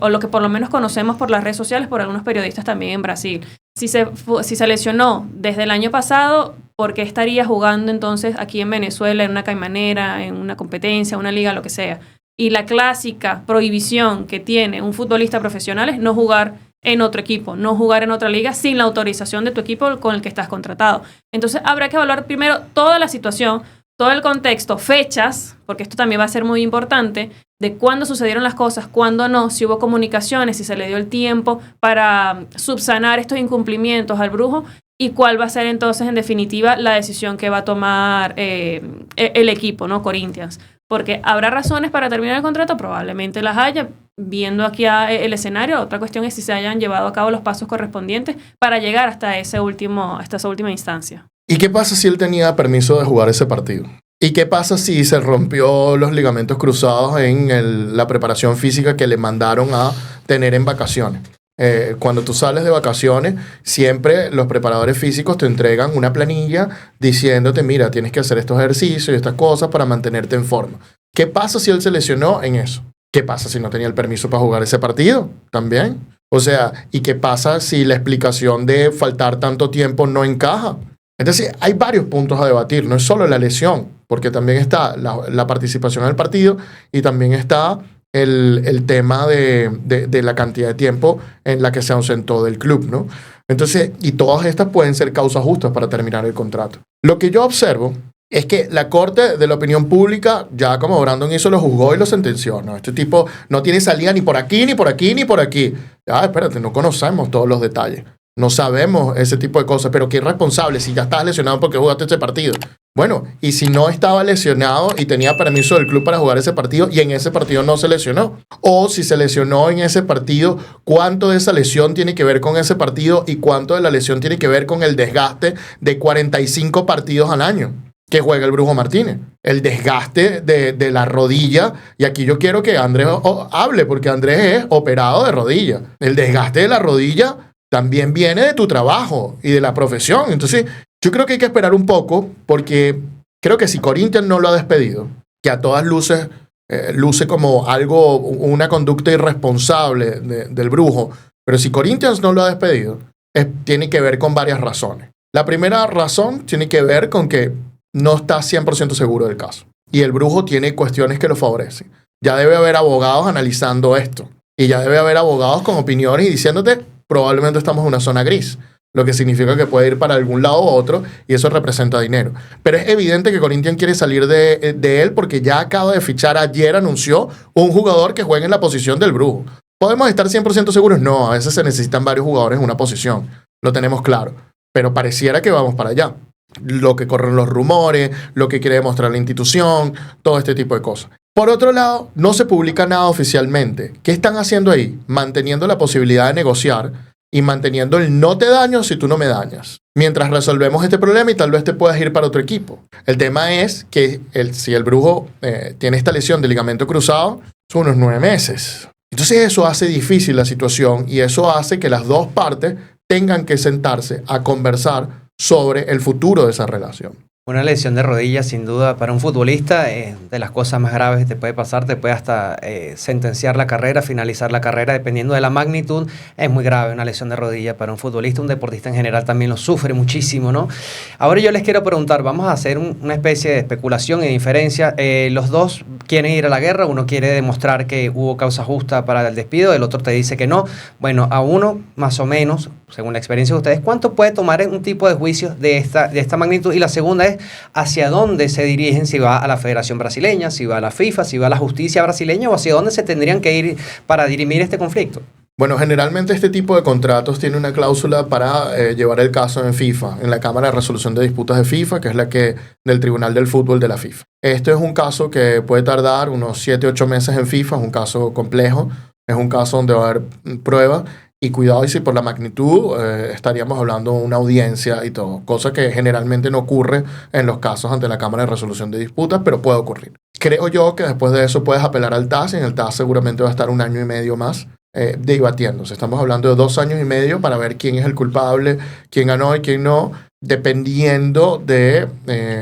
Speaker 3: o lo que por lo menos conocemos por las redes sociales, por algunos periodistas también en Brasil. Si se lesionó desde el año pasado, ¿por qué estaría jugando entonces aquí en Venezuela, en una caimanera, en una competencia, una liga, lo que sea? Y la clásica prohibición que tiene un futbolista profesional es no jugar en otro equipo, no jugar en otra liga sin la autorización de tu equipo con el que estás contratado. Entonces habrá que evaluar primero toda la situación, todo el contexto, fechas, porque esto también va a ser muy importante, de cuándo sucedieron las cosas, cuándo no, si hubo comunicaciones, si se le dio el tiempo para subsanar estos incumplimientos al Brujo y cuál va a ser entonces en definitiva la decisión que va a tomar el equipo, ¿no? Corinthians. Porque habrá razones para terminar el contrato, probablemente las haya. Viendo aquí el escenario, otra cuestión es si se hayan llevado a cabo los pasos correspondientes para llegar hasta esa última instancia.
Speaker 1: ¿Y qué pasa si él tenía permiso de jugar ese partido? ¿Y qué pasa si se rompió los ligamentos cruzados en la preparación física que le mandaron a tener en vacaciones? Cuando tú sales de vacaciones, siempre los preparadores físicos te entregan una planilla diciéndote, mira, tienes que hacer estos ejercicios y estas cosas para mantenerte en forma. ¿Qué pasa si él se lesionó en eso? ¿Qué pasa si no tenía el permiso para jugar ese partido? También. O sea, ¿y qué pasa si la explicación de faltar tanto tiempo no encaja? Entonces, hay varios puntos a debatir. No es solo la lesión, porque también está la participación en el partido y también está el tema de la cantidad de tiempo en la que se ausentó del club, ¿no? Entonces, y todas estas pueden ser causas justas para terminar el contrato. Lo que yo observo es que la Corte de la Opinión Pública, ya como Brandon hizo, lo juzgó y lo sentenció, ¿no? Este tipo no tiene salida ni por aquí, ni por aquí, ni por aquí. Ah, espérate, no conocemos todos los detalles. No sabemos ese tipo de cosas, pero qué irresponsable si ya estás lesionado porque jugaste ese partido. Bueno, y si no estaba lesionado y tenía permiso del club para jugar ese partido y en ese partido no se lesionó. O si se lesionó en ese partido, ¿cuánto de esa lesión tiene que ver con ese partido y cuánto de la lesión tiene que ver con el desgaste de 45 partidos al año que juega el Brujo Martínez? El desgaste de la rodilla, y aquí yo quiero que Andrés hable, porque Andrés es operado de rodilla. El desgaste de la rodilla también viene de tu trabajo y de la profesión. Entonces, yo creo que hay que esperar un poco, porque creo que si Corinthians no lo ha despedido, que a todas luces luce como algo, una conducta irresponsable del Brujo, pero si Corinthians no lo ha despedido, tiene que ver con varias razones. La primera razón tiene que ver con que no está 100% seguro del caso. Y el Brujo tiene cuestiones que lo favorecen. Ya debe haber abogados analizando esto. Y ya debe haber abogados con opiniones y diciéndote, probablemente estamos en una zona gris. Lo que significa que puede ir para algún lado u otro y eso representa dinero. Pero es evidente que Corinthians quiere salir de él porque ya acaba de fichar, ayer anunció un jugador que juegue en la posición del Brujo. ¿Podemos estar 100% seguros? No, a veces se necesitan varios jugadores en una posición. Lo tenemos claro. Pero pareciera que vamos para allá. Lo que corren los rumores, lo que quiere demostrar la institución, todo este tipo de cosas. Por otro lado, no se publica nada oficialmente. ¿Qué están haciendo ahí? Manteniendo la posibilidad de negociar y manteniendo el no te daño si tú no me dañas. Mientras resolvemos este problema y tal vez te puedas ir para otro equipo. El tema es que si el Brujo tiene esta lesión de ligamento cruzado, son unos 9 meses. Entonces eso hace difícil la situación y eso hace que las dos partes tengan que sentarse a conversar sobre el futuro de esa relación.
Speaker 4: Una lesión de rodilla, sin duda, para un futbolista, de las cosas más graves que te puede pasar, te puede hasta sentenciar la carrera, finalizar la carrera, dependiendo de la magnitud, es muy grave una lesión de rodilla para un futbolista. Un deportista en general también lo sufre muchísimo, ¿no? Ahora yo les quiero preguntar, vamos a hacer una especie de especulación e diferencia. Los dos quieren ir a la guerra, uno quiere demostrar que hubo causa justa para el despido, el otro te dice que no. Bueno, a uno, más o menos, según la experiencia de ustedes, ¿cuánto puede tomar un tipo de juicio de esta magnitud? Y la segunda es, ¿hacia dónde se dirigen? Si va a la Federación Brasileña, si va a la FIFA, si va a la justicia brasileña, o hacia dónde se tendrían que ir para dirimir este conflicto.
Speaker 1: Bueno, generalmente este tipo de contratos tiene una cláusula para llevar el caso en FIFA, en la Cámara de Resolución de Disputas de FIFA, que es la que del Tribunal del Fútbol de la FIFA. Esto es un caso que puede tardar unos 7-8 meses en FIFA, es un caso complejo, es un caso donde va a haber pruebas. Y cuidado, y si por la magnitud estaríamos hablando de una audiencia y todo, cosa que generalmente no ocurre en los casos ante la Cámara de Resolución de Disputas, pero puede ocurrir. Creo yo que después de eso puedes apelar al TAS, y en el TAS seguramente va a estar 1 año y medio más debatiéndose. Estamos hablando de 2 años y medio para ver quién es el culpable, quién ganó y quién no, dependiendo de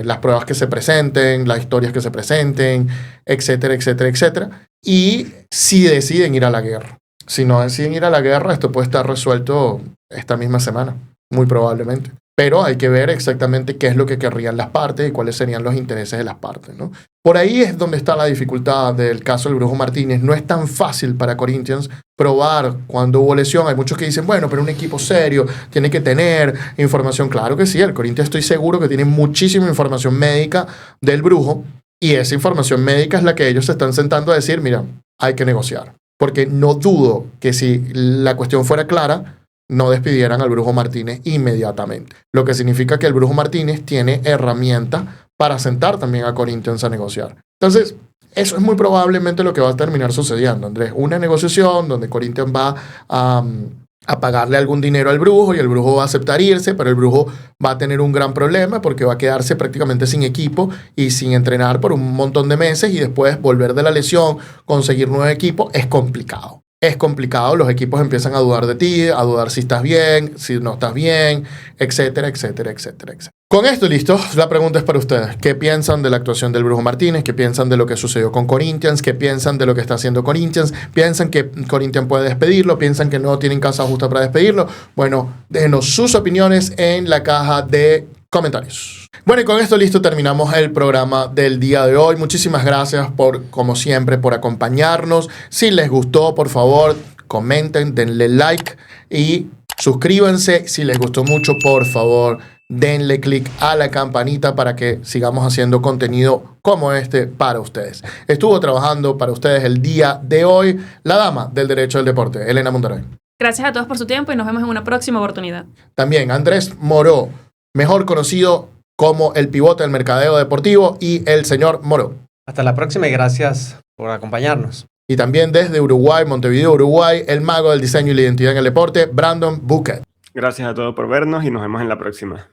Speaker 1: las pruebas que se presenten, las historias que se presenten, etcétera, etcétera, etcétera. Y si deciden ir a la guerra. Si no deciden ir a la guerra, esto puede estar resuelto esta misma semana, muy probablemente. Pero hay que ver exactamente qué es lo que querrían las partes y cuáles serían los intereses de las partes, ¿no? Por ahí es donde está la dificultad del caso del Brujo Martínez. No es tan fácil para Corinthians probar cuando hubo lesión. Hay muchos que dicen, bueno, pero un equipo serio tiene que tener información. Claro que sí, el Corinthians estoy seguro que tiene muchísima información médica del Brujo, Y esa información médica es la que ellos se están sentando a decir, mira, hay que negociar. Porque no dudo que si la cuestión fuera clara, no despidieran al Brujo Martínez inmediatamente. Lo que significa que el Brujo Martínez tiene herramientas para sentar también a Corinthians a negociar. Entonces, eso es muy probablemente lo que va a terminar sucediendo, Andrés. Una negociación donde Corinthians va a pagarle algún dinero al Brujo y el Brujo va a aceptar irse, pero el Brujo va a tener un gran problema porque va a quedarse prácticamente sin equipo y sin entrenar por un montón de meses y después volver de la lesión, conseguir nuevo equipo, es complicado. Es complicado, los equipos empiezan a dudar de ti, a dudar si estás bien, si no estás bien, etcétera, etcétera, etcétera, etcétera. Con esto listo, la pregunta es para ustedes. ¿Qué piensan de la actuación del Brujo Martínez? ¿Qué piensan de lo que sucedió con Corinthians? ¿Qué piensan de lo que está haciendo Corinthians? ¿Piensan que Corinthians puede despedirlo? ¿Piensan que no tienen causa justa para despedirlo? Bueno, déjenos sus opiniones en la caja de comentarios. Bueno, y con esto listo terminamos el programa del día de hoy. Muchísimas gracias como siempre, por acompañarnos. Si les gustó, por favor, comenten, denle like y suscríbanse. Si les gustó mucho, por favor, denle click a la campanita para que sigamos haciendo contenido como este para ustedes. Estuvo trabajando para ustedes el día de hoy la dama del derecho del deporte, Elena Monterrey.
Speaker 3: Gracias a todos por su tiempo y nos vemos en una próxima oportunidad.
Speaker 1: También Andrés Moró, mejor conocido como el pivote del mercadeo deportivo y el señor Moró.
Speaker 4: Hasta la próxima y gracias por acompañarnos.
Speaker 1: Y también desde Uruguay, Montevideo, Uruguay, el mago del diseño y la identidad en el deporte, Brandon Buquet.
Speaker 5: Gracias a todos por vernos y nos vemos en la próxima.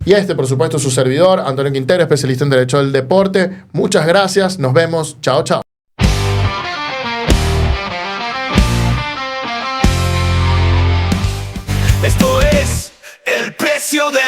Speaker 1: Y por supuesto, su servidor, Antonio Quintero, especialista en Derecho del Deporte. Muchas gracias, nos vemos. Chao, chao.
Speaker 2: Esto es el precio de